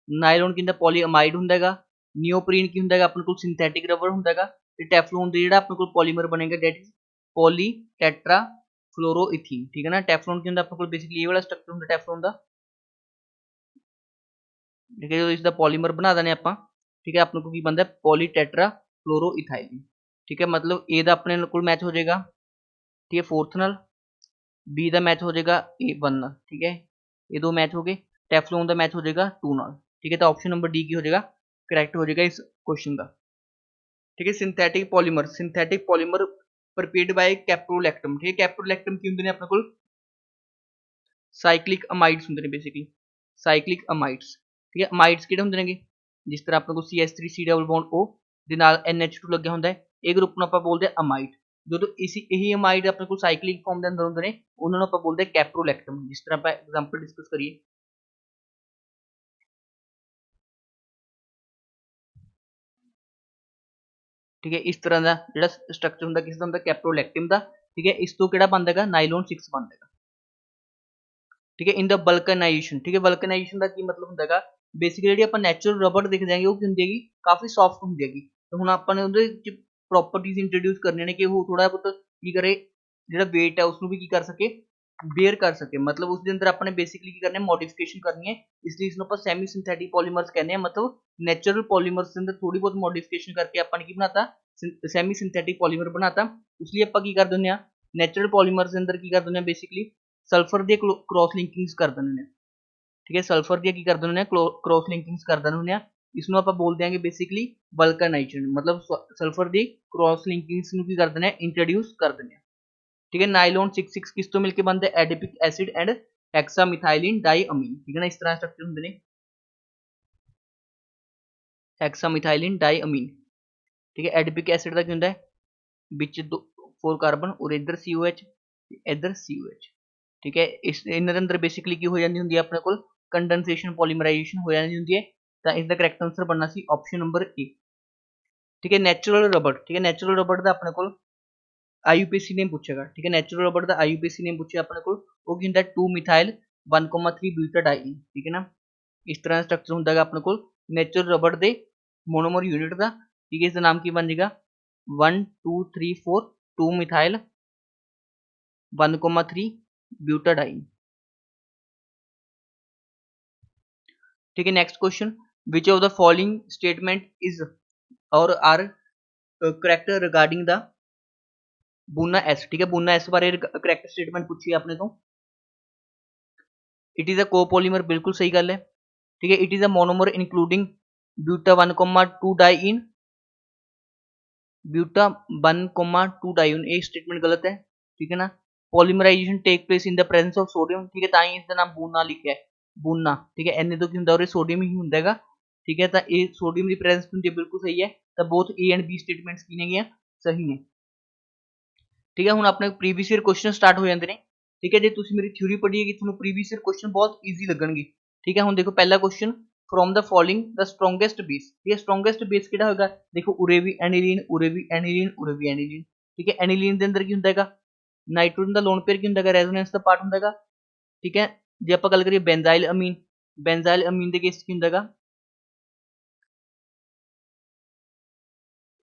ਨਾਇਲੋਨ ਕੀ ਹੁੰਦਾ ਪੋਲੀਅਮਾਈਡ ਹੁੰਦਾ ਹੈਗਾ, ਨਿਓਪਰੀਨ ਕੀ ਹੁੰਦਾ ਹੈਗਾ ਆਪਣੇ ਕੋਲ ਸਿੰਥੈਟਿਕ ਰਬਰ ਹੁੰਦਾ ਹੈਗਾ, ਤੇ ਟੈਫਲੋਨ ਦੇ ਜਿਹੜਾ ਆਪਣੇ ਕੋਲ ਪੋਲੀਮਰ ਬਣੇਗਾ ਡੈਟ ਇਜ਼ ਪੋਲੀ ਟੈਟਰਾ ਫਲੋਰੋਈਥੀਨ। ਠੀਕ ਹੈ ਨਾ, ਟੈਫਲੋਨ ਕੀ ਹੁੰਦਾ ਆਪਣੇ ਕੋਲ ਬੇਸਿਕਲੀ ਇਹ ਵਾਲਾ ਸਟਰਕਚਰ ਹੁੰਦਾ ਟੈਫਲੋਨ ਦਾ। ठीक है, इसका पॉलीमर बना देने आप। ठीक है, अपने को की बनता है पॉली टैट्रा फ्लोरोइथाइलिन। ठीक है, मतलब ए का अपने को मैच हो जाएगा। ठीक है, 4th नाल बी का मैच हो जाएगा A1 नाल। ठीक है, ये दो मैच हो गए। टैफ्लोन का मैच हो जाएगा 2 नाल। ठीक है, तो ऑप्शन नंबर डी की हो जाएगा करेक्ट हो जाएगा इस क्वेश्चन का। ठीक है, synthetic polymer prepared by caprolactam. ठीक है, कैप्रोलैक्टम की होंगे अपने को साइक्लिक अमाइड्स होंगे बेसिकली, साइक्लिक अमाइड्स। ठीक है, अमाइड्स किहड़े होंगे ने जिस तरह अपने को CH3 डबल बॉन्ड O ਦੇ ਨਾਲ NH2 ਲੱਗਿਆ ਹੁੰਦਾ ਹੈ, ਇਹ ਗਰੁੱਪ ਨੂੰ ਆਪਾਂ ਬੋਲਦੇ ਆ ਅਮਾਈਡ। ਜਦੋਂ ਇਹੀ ਅਮਾਈਡ ਆਪਣੇ ਕੋਲ ਸਾਈਕਲਿਕ ਫਾਰਮ ਦੇ ਅੰਦਰ ਹੁੰਦੇ ਨੇ ਉਹਨਾਂ ਨੂੰ ਆਪਾਂ ਬੋਲਦੇ ਆ ਕੈਪਰੋਲੈਕਟਮ। ਜਿਸ ਤਰ੍ਹਾਂ ਆਪਾਂ ਐਗਜ਼ਾਮਪਲ ਡਿਸਕਸ ਕਰੀਏ। ठीक है, इस तरह का ਜਿਹੜਾ ਸਟਰਕਚਰ ਹੁੰਦਾ ਕਿਸ ਦਾ ਹੁੰਦਾ ਕੈਪਰੋਲੈਕਟਮ ਦਾ। ठीक है, ਇਸ ਤੋਂ ਕਿਹੜਾ ਬਣਦਾ ਹੈਗਾ ਨਾਈਲੋਨ 6 ਬਣਦਾ ਹੈਗਾ। ठीक है, इन द वल्कनाइजेशन। ठीक है, वल्कनाइजेशन का की मतलब ਹੁੰਦਾ ਹੈਗਾ बेसिकली ਜਿਹੜੀ ਆਪਾਂ ਨੈਚੁਰਲ ਰਬੜ ਦੇਖਦੇ ਆਂਗੇ ਉਹ ਕੀ ਹੁੰਦੀ ਹੈਗੀ ਕਾਫੀ ਸੌਫਟ ਹੁੰਦੀ ਹੈਗੀ। ਤੇ ਹੁਣ ਆਪਾਂ ਨੇ ਉਹਦੇ ਵਿੱਚ ਪ੍ਰੋਪਰਟੀਜ਼ ਇੰਟਰੋਡਿਊਸ ਕਰਨੀਆਂ ਨੇ ਕਿ ਉਹ ਥੋੜਾ ਬਹੁਤ ਕੀ ਕਰੇ ਜਿਹੜਾ weight ਹੈ ਉਸ ਨੂੰ ਵੀ ਕੀ ਕਰ ਸਕੇ बेयर कर सके। मतलब उसके अंदर अपने बेसिकली की करना है मॉडिफिकेशन करनी है, इसलिए इसमें आप सेमी सिंथेटिक पॉलीमर्स कहते हैं। मतलब नेचुरल पॉलीमर्स के अंदर थोड़ी बहुत मॉडिफिकेशन करके अपन की बनाता सेमी सिंथेटिक पॉलीमर बनाता। इसलिए आप की कर दें नेचुरल पॉलीमर्स के अंदर की कर दें बेसिकली सल्फर दी क्रॉस लिंकिंग्स कर दें। ठीक है, सल्फर दी की कर दें क्रॉस लिंकिंग्स कर दें। इसमें आप बोल देंगे बेसिकली वल्कनाइजेशन, मतलब सल्फर दी क्रॉस लिंकिंग्स की कर दें इंट्रोड्यूस कर दें। ठीक है, नाइलॉन 66 किस तो मिलके बनते हैं एडिपिक एसिड एंड हेक्सामिथाइलिन डाइअमीन। ठीक है ना, इस तरह स्ट्रक्चर होंगे ने हेक्सामिथाइलिन डाइअमीन। ठीक है, एडिपिक एसिड का की होंगे विच 4 कार्बन और इधर COH इधर COH। ठीक है, इस इनके अंदर बेसिकली की हो जाती होंगी अपने को कंडेंसेशन पॉलीमराइजेशन हो जाती होंगी है। तो इसका करेक्ट आंसर बनना सी ऑप्शन नंबर ए। ठीक है। नैचुरल रबड़, ठीक है, नैचुरल रबड़ का अपने को IUPAC नेम पूछेगा, ठीक है, नैचुरल रबड़ का IUPAC नेम पूछे अपने को, वो की 2 मिथाइल 1,3 ब्यूटाडाइन, ठीक है ना। इस तरह स्ट्रक्चर होता है अपने को नैचुरल रबड़ दे मोनोमर यूनिट का, ठीक है। इसका नाम की बन जाएगा 1 2 3 4 2 मिथाइल 1,3 ब्यूटाडाइन, ठीक है। Next question, which of the following statement is और are correct regarding the Buna S, ठीक है, बूना एस बारे करेक्ट स्टेटमेंट पूछी है अपने तो। इट इज अ कोपोलीमर, बिल्कुल सही गल है, ठीक है। It is a monomer including buta 1,2 diene buta 1,2 diene, ये स्टेटमेंट गलत है, ठीक है ना। Polymerization take place in the presence of sodium, ठीक है, ताई इसका नाम बूना लिखा है, बूना, ठीक है। Na तो की ਹੁੰਦਾ सोडियम ही ਹੁੰਦਾ ਹੈਗਾ, ठीक है। तो ये सोडियम की प्रेजेंस ਹੁੰਦੀ बिल्कुल सही है। तो both A and B statements की ने सही ने, ठीक है। ਹੁਣ ਆਪਣੇ प्रीवियस ईयर क्वेश्चन स्टार्ट हो ਜਾਂਦੇ ਨੇ, ठीक है। ਜੇ ਤੁਸੀਂ ਮੇਰੀ ਥਿਊਰੀ ਪੜ੍ਹੀ ਹੈਗੀ ਤੁਹਾਨੂੰ प्रीवियस ईयर क्वेश्चन बहुत ईजी ਲੱਗਣਗੇ, ठीक है। ਹੁਣ देखो पहला question, from the following the strongest base, ठीक है, स्ट्रोंगेस्ट बेस ਕਿਹੜਾ ਹੋਗਾ, देखो ਉਰੇ ਵੀ एनिलीन ਉਰੇ ਵੀ एनिलीन ਉਰੇ ਵੀ एनिलीन, ठीक है। एनिलीन ਦੇ ਅੰਦਰ ਕੀ ਹੁੰਦਾ ਹੈਗਾ, ਨਾਈਟ੍ਰੋਜਨ ਦਾ ਲੋਨ ਪੇਅਰ ਕੀ ਹੁੰਦਾ ਹੈਗਾ, ਰੈਜ਼ੋਨੈਂਸ ਦਾ ਪਾਰਟ ਹੁੰਦਾ ਹੈਗਾ, ठीक है। ਜੇ ਆਪਾਂ ਗੱਲ ਕਰੀਏ ਬੈਂਜ਼ਾਈਲ ਅਮੀਨ, ਬੈਂਜ਼ਾਈਲ ਅਮੀਨ ਦੇ ਕੇਸ ਕੀ ਹੁੰਦਾ ਹੈਗਾ,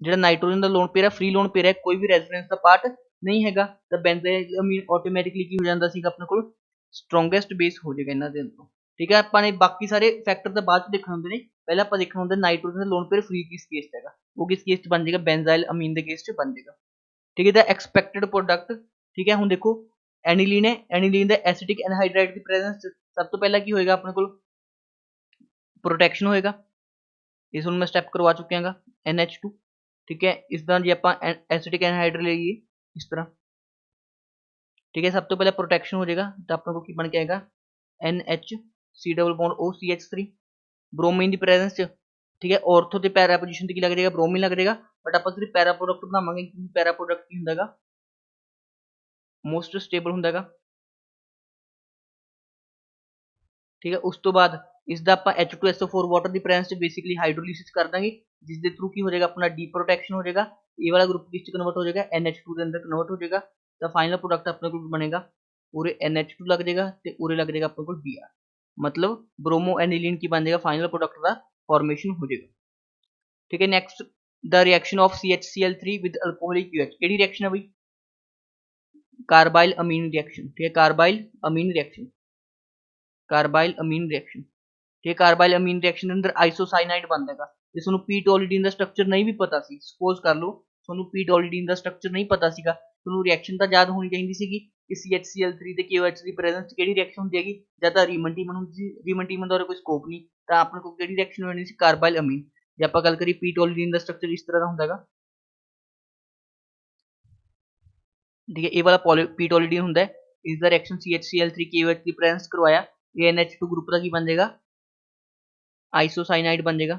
ਜਿਹੜਾ ਨਾਈਟ੍ਰੋਜਨ ਦਾ ਲੋਨ ਪੇਅਰ ਹੈ ਫ੍ਰੀ ਲੋਨ ਪੇਅਰ ਹੈ, ਕੋਈ ਵੀ ਰੈਜ਼ੋਨੈਂਸ ਦਾ ਪਾਰਟ ਨਹੀਂ ਹੈਗਾ, ਤਾਂ ਬੈਂਜ਼ਾਈਲ ਅਮੀਨ ਆਟੋਮੈਟਿਕਲੀ ਕੀ ਹੋ ਜਾਂਦਾ ਸੀਗਾ ਆਪਣੇ ਕੋਲ ਸਟਰੋਂਗੈਸਟ ਬੇਸ ਹੋ ਜਾਏਗਾ ਇਹਨਾਂ ਦੇ ਅੰਦਰੋਂ, ਠੀਕ ਹੈ। ਆਪਾਂ ਨੇ ਬਾਕੀ ਸਾਰੇ ਫੈਕਟਰ ਤਾਂ ਬਾਅਦ ਚ ਦੇਖਣੇ ਹੁੰਦੇ ਨੇ, ਪਹਿਲਾਂ ਆਪਾਂ ਦੇਖਣਾ ਹੁੰਦਾ ਨਾਈਟ੍ਰੋਜਨ ਦਾ ਲੋਨ ਪੇਅਰ ਫ੍ਰੀ ਕਿਸ ਕੇਸ ਚ ਹੈਗਾ, ਉਹ ਕਿਸ ਕੇਸ ਚ ਬਣ ਜਾਏਗਾ, ਬੈਂਜ਼ਾਈਲ ਅਮੀਨ ਦੇ ਕੇਸ ਚ ਬਣ ਜਾਏਗਾ, ठीक है। द एक्सपेक्टेड प्रोडक्ट, ठीक है। ਹੁਣ देखो एनिलीन है, एनिलीन ਦਾ एसिटिक एनहाइड्राइड ਦੀ प्रेजेंस ਸਭ ਤੋਂ ਪਹਿਲਾਂ ਕੀ ਹੋਏਗਾ ਆਪਣੇ ਕੋਲ प्रोटेक्शन होएगा, इस मैं स्टैप करवा चुके हैं NH2, ठीक है। इस तरह जी आप एसिटिक एनहाइड्राइड लीजिए इस तरह, ठीक है, सब तो पहले प्रोटेक्शन हो जाएगा, तो अपने को बन के आएगा NH C double bond OCH3 bromine की प्रेजेंस च, ठीक है। ऑर्थो के पैरा पोजीशन की लग जाएगा ब्रोमीन लग जाएगा, बट आप सिर्फ पैरा प्रोडक्ट बनावांगे क्योंकि पैरा प्रोडक्ट की होंगे मोस्ट स्टेबल होंगे, ठीक है। उस तो बाद इसका आप H2SO4 वाटर की प्रेजेंस बेसिकली हाइड्रोलिसिस कर देंगे, जिसके थ्रू की हो जाएगा अपना डी प्रोटेक्शन हो जाएगा, ये वाला ग्रुप किस कन्वर्ट हो जाएगा NH2 के अंदर कन्वर्ट हो जाएगा, तो फाइनल प्रोडक्ट अपने को बनेगा पूरे NH2 लग जाएगा तो पूरे लग जाएगा अपने को Br, मतलब ब्रोमो एनिलीन की बन जाएगा फाइनल प्रोडक्ट का फॉर्मेशन हो जाएगा, ठीक है। Next the reaction of CHCl3 with alcoholic UH, केड़ी रिएक्शन है भाई, कार्बाइल अमीन रिएक्शन, ठीक है, कार्बाइल अमीन रिएक्शन, कार्बाइल अमीन रिएक्शन, ठीक है। कार्बाइल अमीन रिएक्शन के अंदर आइसोसाइनाइड बनता है, ਜੇ ਤੁਹਾਨੂੰ ਪੀਟੋਲੀਡੀਨ ਦਾ ਸਟਰਕਚਰ ਨਹੀਂ ਵੀ ਪਤਾ ਸੀ, ਸਪੋਜ਼ ਕਰ ਲਓ ਤੁਹਾਨੂੰ ਪੀਟੋਲੀਡੀਨ ਦਾ ਸਟਰਕਚਰ ਨਹੀਂ ਪਤਾ ਸੀਗਾ, ਤੁਹਾਨੂੰ ਰਿਐਕਸ਼ਨ ਤਾਂ ਯਾਦ ਹੋਣੀ ਚਾਹੀਦੀ ਸੀਗੀ ਕਿ CHCl3 ਤੇ KOH ਦੀ ਪ੍ਰੈਜ਼ੈਂਸ ਚ ਕਿਹੜੀ ਰਿਐਕਸ਼ਨ ਹੁੰਦੀ ਹੈਗੀ, ਜਾਂ ਤਾਂ ਰੀਮਨ ਟੀਮਨ ਹੁੰਦੀ ਸੀ, ਰੀਮਨ ਟੀਮਨ ਦਾ ਕੋਈ ਸਕੋਪ ਨਹੀਂ, ਤਾਂ ਆਪਣੇ ਕੋਲ ਕਿਹੜੀ ਰਿਐਕਸ਼ਨ ਹੋਣੀ ਸੀ, ਕਾਰਬਾਈਲ ਅਮੀਨ। ਜੇ ਆਪਾਂ ਗੱਲ ਕਰੀਏ ਪੀਟੋਲੀਡੀਨ ਦਾ ਸਟਰਕਚਰ ਇਸ ਤਰ੍ਹਾਂ ਦਾ ਹੁੰਦਾ ਹੈਗਾ, ठीक है, ये वाला पीटोलीडीन होता है, इसका रिएक्शन CHCl3 KOH की प्रेजेंस करवाया, ये NH2 ग्रुप का की बन जाएगा आइसोसाइनाइड बन जाएगा,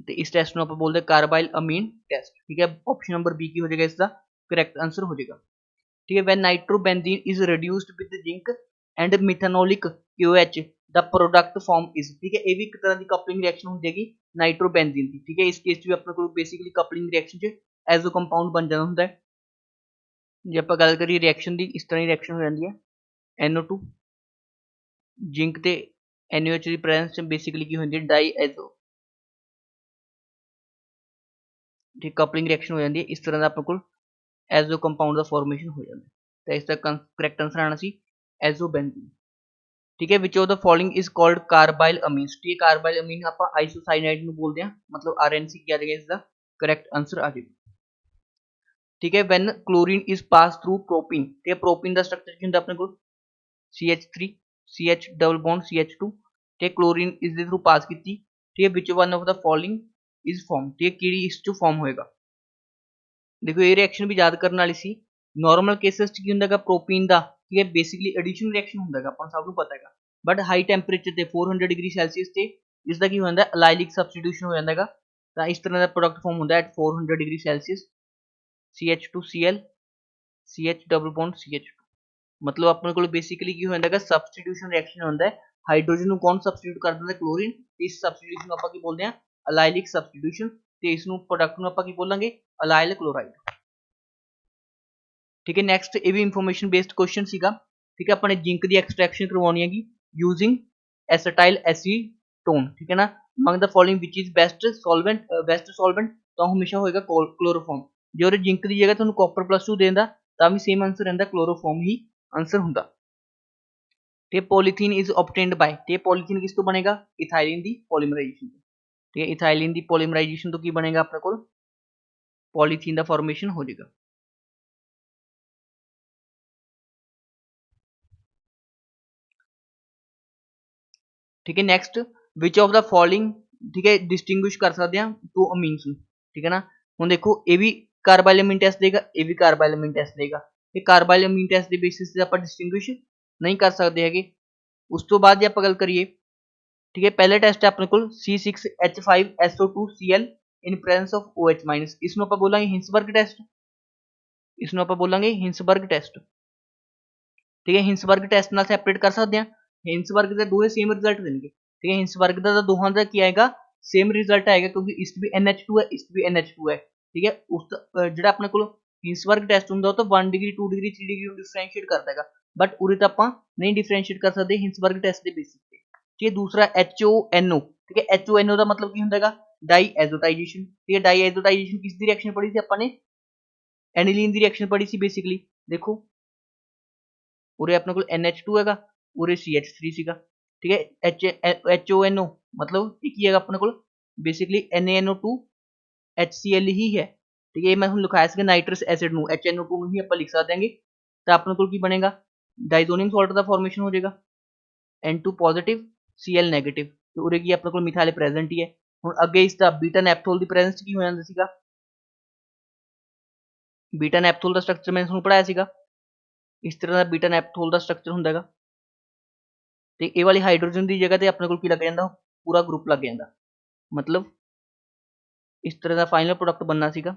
तो इस टेस्ट में आप बोलते हैं कार्बाइल अमीन टेस्ट, ठीक है। ऑप्शन नंबर बी की हो जाएगा इसका करेक्ट आंसर हो जाएगा, ठीक है। When nitrobenzene is reduced with zinc and methanolic KOH the product form is, ठीक है, ये भी एक तरह की कपलिंग रिएक्शन हो जाएगी नाइट्रोबेंजीन की, ठीक है। इस केस भी अपने को बेसिकली कपलिंग रिएक्शन च एजो कंपाउंड बन जाता होंगे, जे आप गल करिए रिएक्शन की इस तरह की रिएक्शन हो जाती है NO2 जिंक ते NaOH की प्रेजेंस बेसिकली की होती है डाई एजो, ठीक, कपलिंग रिएक्शन हो जाती है, इस तरह का अपने को एजो कंपाउंड का फॉर्मेशन हो जाता है, तो इसका करैक्ट आंसर आना सी एजोबेंजीन, ठीक है। Which of the following is called carbylamine, ठीक है, कार्बाइल अमीन आप आइसोसाइनाइड में बोलते हैं, मतलब RNC क्या जाएगा इसका करेक्ट आंसर आ जाएगा, ठीक है। When chlorine is pass through propene, ठीक है, प्रोपीन का स्ट्रक्चर क्या होता है अपने को CH3 CH double bond CH2, ठीक है, क्लोरीन इस दे थ्रू पास की, ठीक है। विच one of the following is form, ठीक है, किहड़ी इस चों फॉर्म होएगा, देखो ये रिएक्शन भी याद करने वाली सी, नॉर्मल केसेस च की हुंदा है प्रोपीन का, ठीक है, बेसिकली एडिशन रिएक्शन हुंदा है अपन सब नूं पता है, बट हाई टैंपरेचर ते 400 डिग्री सेल्सियस ते इसका की होंदा है अलाइलिक सब्सटीट्यूशन हो जाता है, तो इस तरह का प्रोडक्ट फॉर्म होंदा है at 400 degree Celsius CH2Cl CH double bond CH2, मतलब अपने को बेसिकली की होंदा है सब्सटीट्यूशन रिएक्शन होंदा है, हाइड्रोजन को कौन सब्सटीट्यूट कर दिंदा क्लोरीन, इस सब्सटीट्यूशन को ਆਪਾਂ ਕੀ बोलते हैं ਅਲਾਈਲਿਕ ਸਬਸਟੀਟਿਊਸ਼ਨ ਤੇ ਇਸ ਨੂੰ ਪ੍ਰੋਡਕਟ ਨੂੰ ਆਪਾਂ ਕੀ ਬੋਲਾਂਗੇ ਅਲਾਈਲ ਕਲੋਰਾਈਡ। ਠੀਕ ਹੈ ਨੈਕਸਟ ਇਹ ਵੀ ਇਨਫੋਰਮੇਸ਼ਨ ਬੇਸਡ ਕੁਐਸਚਨ ਸੀਗਾ। ਠੀਕ ਹੈ ਆਪਾਂ ਨੇ ਜ਼ਿੰਕ ਦੀ ਐਕਸਟ੍ਰੈਕਸ਼ਨ ਕਰਵਾਉਣੀ ਹੈਗੀ ਯੂਜ਼ਿੰਗ ਐਸਟਾਈਲ ਐਸੀਟੋਨ। ਠੀਕ ਹੈ ਨਾ among the following which is best solvent ਤਾਂ ਹਮੇਸ਼ਾ ਹੋਏਗਾ ਕਲੋਰੋਫਾਰਮ। ਜੇ ਉਹਦੇ ਜ਼ਿੰਕ ਦੀ ਜਗ੍ਹਾ ਤੁਹਾਨੂੰ ਕਾਪਰ +2 ਦੇਂਦਾ ਤਾਂ ਵੀ ਸੇਮ ਆਂਸਰ ਰਹਿੰਦਾ ਕਲੋਰੋਫਾਰਮ ਹੀ ਆਂਸਰ ਹੁੰਦਾ। ਤੇ ਪੋਲੀਥੀਨ ਇਜ਼ obtained by ਤੇ ਪੋਲੀਥੀਨ ਕਿਸ ਤੋਂ ਬਣੇਗਾ ਇਥਾਈਲਿਨ ਦੀ ਪੋਲੀਮਰਾਈਜੇਸ਼ਨ ਤੋਂ। ठीक है इथाइलिन की पॉलीमराइजेशन तो की बनेगा अपने को पॉलीथीन का फॉर्मेशन हो जाएगा। ठीक है next which of the following ठीक है डिस्टिंग्विश कर सकते हैं टू अमीन्स। ठीक है ना हुण देखो ये भी कार्बाइलमिन टेस्ट देगा ये भी कार्बाइलमिन टेस्ट देगा ये कार्बाइलमिन टेस्ट के बेसिस से आप डिस्टिंग्विश नहीं कर सकते है। उस तो बाद आप गल करिए ठीक है पहले टेस्ट है अपने को C6H5SO2Cl in presence of OH- इसनों आप बोलांगे हिंसबर्ग टेस्ट। इसनों आप बोलांगे हिंसबर्ग टेस्ट। ठीक है हिंसबर्ग टेस्ट नाल सैपरेट कर सकते हैं हिंसबर्ग के दोहे सेम रिजल्ट देंगे। ठीक है हिंसबर्ग का दोहां का की आएगा सेम रिजल्ट आएगा क्योंकि इस भी NH2 है इस भी NH2 है। ठीक है उस जो अपने को हिंसबर्ग टेस्ट होंगे तो 1 डिग्री 2 डिग्री 3 डिग्री डिफरेंशिएट करता है बट उरे तो आप नहीं डिफरेंशिएट कर सकते हिंसबर्ग टेस्ट के बेसिस पे। ठीक है दूसरा HONO। ठीक है HONO का मतलब की होंगे डाई एजोटाइजेशन। ठीक है डाई एजोटाइजेशन किस दी रिएक्शन पढ़ी थी अपने एनिलीन की रिएक्शन पढ़ी थी बेसिकली। देखो उरे अपने को NH2 है उरे CH3 सीगा। ठीक है HONO मतलब एक ही है अपने को बेसिकली NaNO2 HCl ही है। ठीक है मैं लिखाया सीगा नाइट्रस एसिड नू HNO2 ही आप लिख सकते हैं तो अपने को की बनेगा डाइजोनियम सॉल्ट का फॉर्मेशन हो जाएगा N2 पॉजिटिव Cl नेगेटिव तो उरे की अपने को मिथाइल प्रेजेंट ही है। हुण अगे इसका बीटा नैप्थोल की प्रेजेंस की हो जाता सीगा बीटा नैप्थोल का स्ट्रक्चर मैं तुहानूं पढ़ाया सीगा इस तरह का बीटा नैप्थोल का स्ट्रक्चर हुंदा हैगा ते ये वाली हाइड्रोजन की जगह ते अपने को की लग जाता पूरा ग्रुप लग जाता मतलब इस तरह का फाइनल प्रोडक्ट बनना सीगा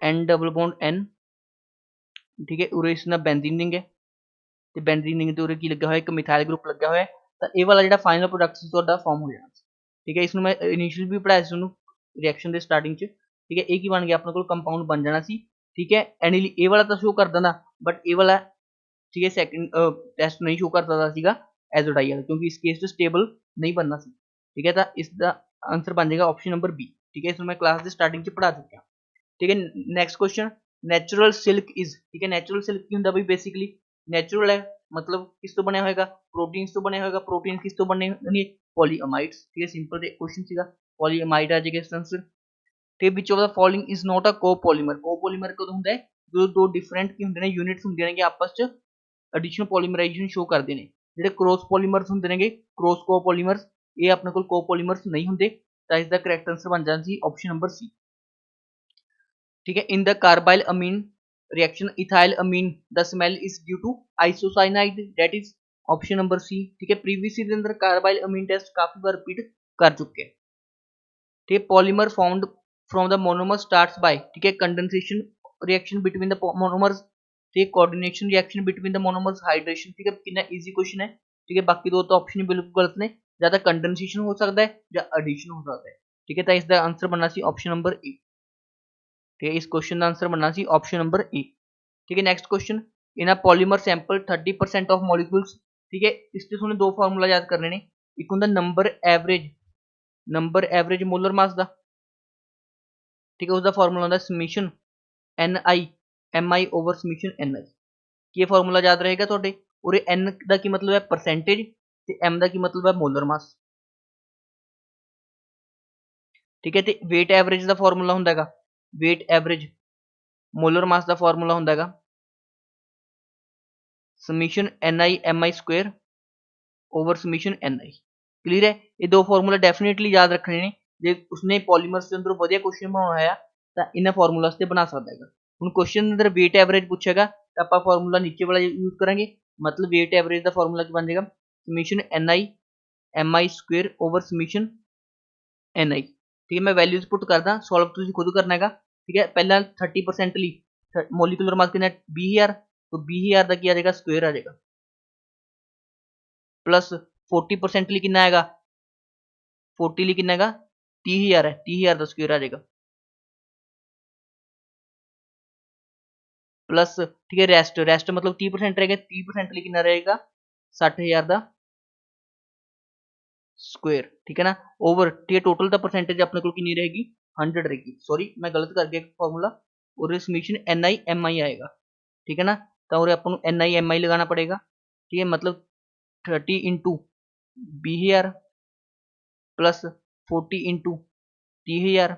N डबल बॉन्ड N। ठीक है उरे इसना बेंजीन रिंग है तो बेंजीन रिंग उरे की लगा हुआ एक मिथाइल ग्रुप लगा हुआ है तो ये वाला जो फाइनल प्रोडक्ट से फॉर्म हो जाना। ठीक है इसमें मैं इनिशियल भी पढ़ाया तुहानूं रिएक्शन के स्टार्टिंग च। ठीक है एक ही बन गया अपने को कंपाउंड बन जाना सी। ठीक है एनिली ये वाला तो शो कर देना बट ये वाला ठीक है सैकेंड टेस्ट नहीं शो करता सीगा एजोडाई वाला क्योंकि इस केस स्टेबल नहीं बनना सी। ठीक है तो इसका आंसर बन जाएगा ऑप्शन नंबर बी। ठीक है इसमें मैं क्लास के स्टार्टिंग च पढ़ा चुका। ठीक है next question natural silk is. ठीक है नैचुरल सिल्क की होंगे भाई बेसिकली नैचुरल है मतलब किस तो बनया होगा प्रोटीन्स तो बनया होगा प्रोटीन किस तो बने पॉलीअमाइड्स। ठीक है सिंपल क्वेश्चन सीगा पॉलीअमाइड आ जाएगा इसका आंसर। ठीक है which of the following is not a copolymer. Copolymer कदों होंदा है जो दो डिफरेंट की होंदे ने यूनिट्स होंदियां ने आपस च एडिशनल पॉलीमराइजेशन शो करते हैं। जो क्रॉस पॉलीमर्स होंदे ने क्रॉस कोपॉलीमर्स ये अपने को कोपॉलीमर्स नहीं होंदे तो इसका करेक्ट आंसर बन जाना सी ऑप्शन नंबर सी। ठीक है in the carbylamine reaction ethylamine the smell is due to isocyanide that is option number C. ठीक है प्रीवियस के अंदर कार्बाइल अमीन टेस्ट काफी बार रिपीट कर चुके हैं। ठीक है polymer found from the monomer starts by ठीक है condensation reaction between the monomers. ठीक है coordination reaction between the monomers hydration. ठीक है कितना इजी क्वेश्चन है। ठीक है बाकी दो तो ऑप्शन बिल्कुल गलत ने या तो कंडेंसेशन हो सकता है या एडिशन हो सकता है। ठीक है तो इसका आंसर बनना सी ऑप्शन नंबर ए। ठीक है इस क्वेश्चन का आंसर बनना सी ऑप्शन नंबर ए। ठीक है next question in a polymer sample 30% of molecules. ठीक है इसके तुमने दो फार्मूला याद करने ने एक होंगे नंबर एवरेज मोलर मास का। ठीक है उसका फार्मूला होंगे summation NI over summation NI। ये फार्मूला याद रहेगा थोड़े और N का की मतलब है परसेंटेज ते M का की मतलब है मोलर मास। ठीक है तो वेट एवरेज का फार्मूला होंगे वेट एवरेज मोलर मास का फार्मूला होंगे summation NI square over summation NI। Clear है ये दो फार्मूला डेफिनेटली याद रखने ने जे उसने पॉलीमर्स के अंदर बढ़िया क्वेश्चन बनाना है तो इन्हें फार्मूला से बना सकता है। हम क्वेश्चन अंदर वेट एवरेज पूछेगा तो आप फार्मूला नीचे वाला यूज करेंगे मतलब वेट एवरेज का फार्मूला बन जाएगा summation NI square over summation NI। ठीक है मैं वैल्यूज पुट करदा सॉल्व तुम खुद करना है। ठीक है पहला 30% ली मोलिकुलर मास कितना 20,000 तो 20,000 का क्या आ जाएगा स्क्वेयर आ जाएगा प्लस 40% ली कितना आएगा 40 ਲਈ ਕਿੰਨਾ ਹੈਗਾ 30,000 ਹੈ 30,000 ਦਾ ਸਕੁਅਰ ਆ ਜਾਏਗਾ प्लस ठीक है रेस्ट मतलब 30% रहेगा 30% लिए कितना रहेगा 60,000 का स्क्वायर ठीक है ना ओवर ठीक है टोटल द परसेंटेज अपने को कितनी रहेगी 100 रहेगी सॉरी मैं गलत कर गया फॉर्मूला और समीशन NI आएगा ठीक है ना तो और अपन NI लगाना पड़ेगा ठीक है मतलब 30 into 20,000 plus 40 into 30,000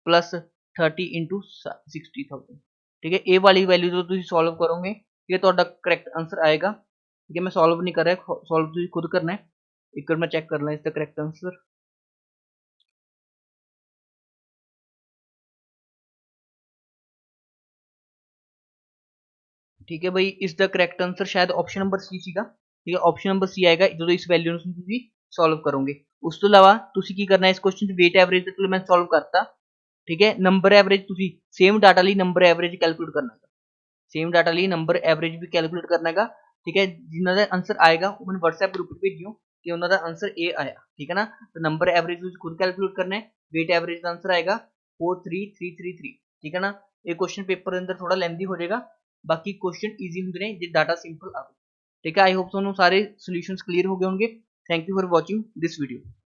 plus 30 into 60,000 ठीक है ए वाली वैल्यू जो तुम सॉल्व करोगे ये तो करेक्ट आंसर आएगा ठीक है मैं सॉल्व नहीं कर रहा सॉल्व तुझे खुद करना है एक बार मैं चेक कर ला इसका करेक्ट आंसर ठीक है भाई इस द करेक्ट आंसर शायद ऑप्शन नंबर सी ਸੀਗਾ ठीक है ऑप्शन नंबर सी आएगा ਜਦੋਂ ਇਸ ਵੈਲਿਊ ਨੂੰ ਤੁਸੀਂ ਸੋਲਵ ਕਰੋਗੇ ਉਸ ਤੋਂ ਇਲਾਵਾ ਤੁਸੀਂ ਕੀ ਕਰਨਾ ਇਸ ਕੁਐਸਚਨ 'ਚ weight average ਤੇ ਮੈਂ ਸੋਲਵ ਕਰਤਾ ਠੀਕ ਹੈ ਨੰਬਰ ਐਵਰੇਜ ਤੁਸੀਂ ਸੇਮ ਡਾਟਾ ਲਈ ਨੰਬਰ ਐਵਰੇਜ ਕੈਲਕੂਲੇਟ ਕਰਨਾ ਹੈ सेम डाटा लिए नंबर एवरेज भी कैलकुलेट करना है ठीक है जिन्होंने आंसर आएगा वो मैंने व्हाट्सएप ग्रुप भेजियो कि उन्होंने आंसर ए आया ठीक है ना तो नंबर एवरेज खुद कैलकुलेट करना है वेट एवरेज का आंसर आएगा 43333 ठीक है ना ये क्वेश्चन पेपर के अंदर थोड़ा लेंथी हो जाएगा बाकी क्वेश्चन ईजी होंगे ने जो डाटा सिंपल आ ठीक है आई होप तुहानू सारे सोल्यूशंस क्लियर हो गए होंगे thank you for watching this video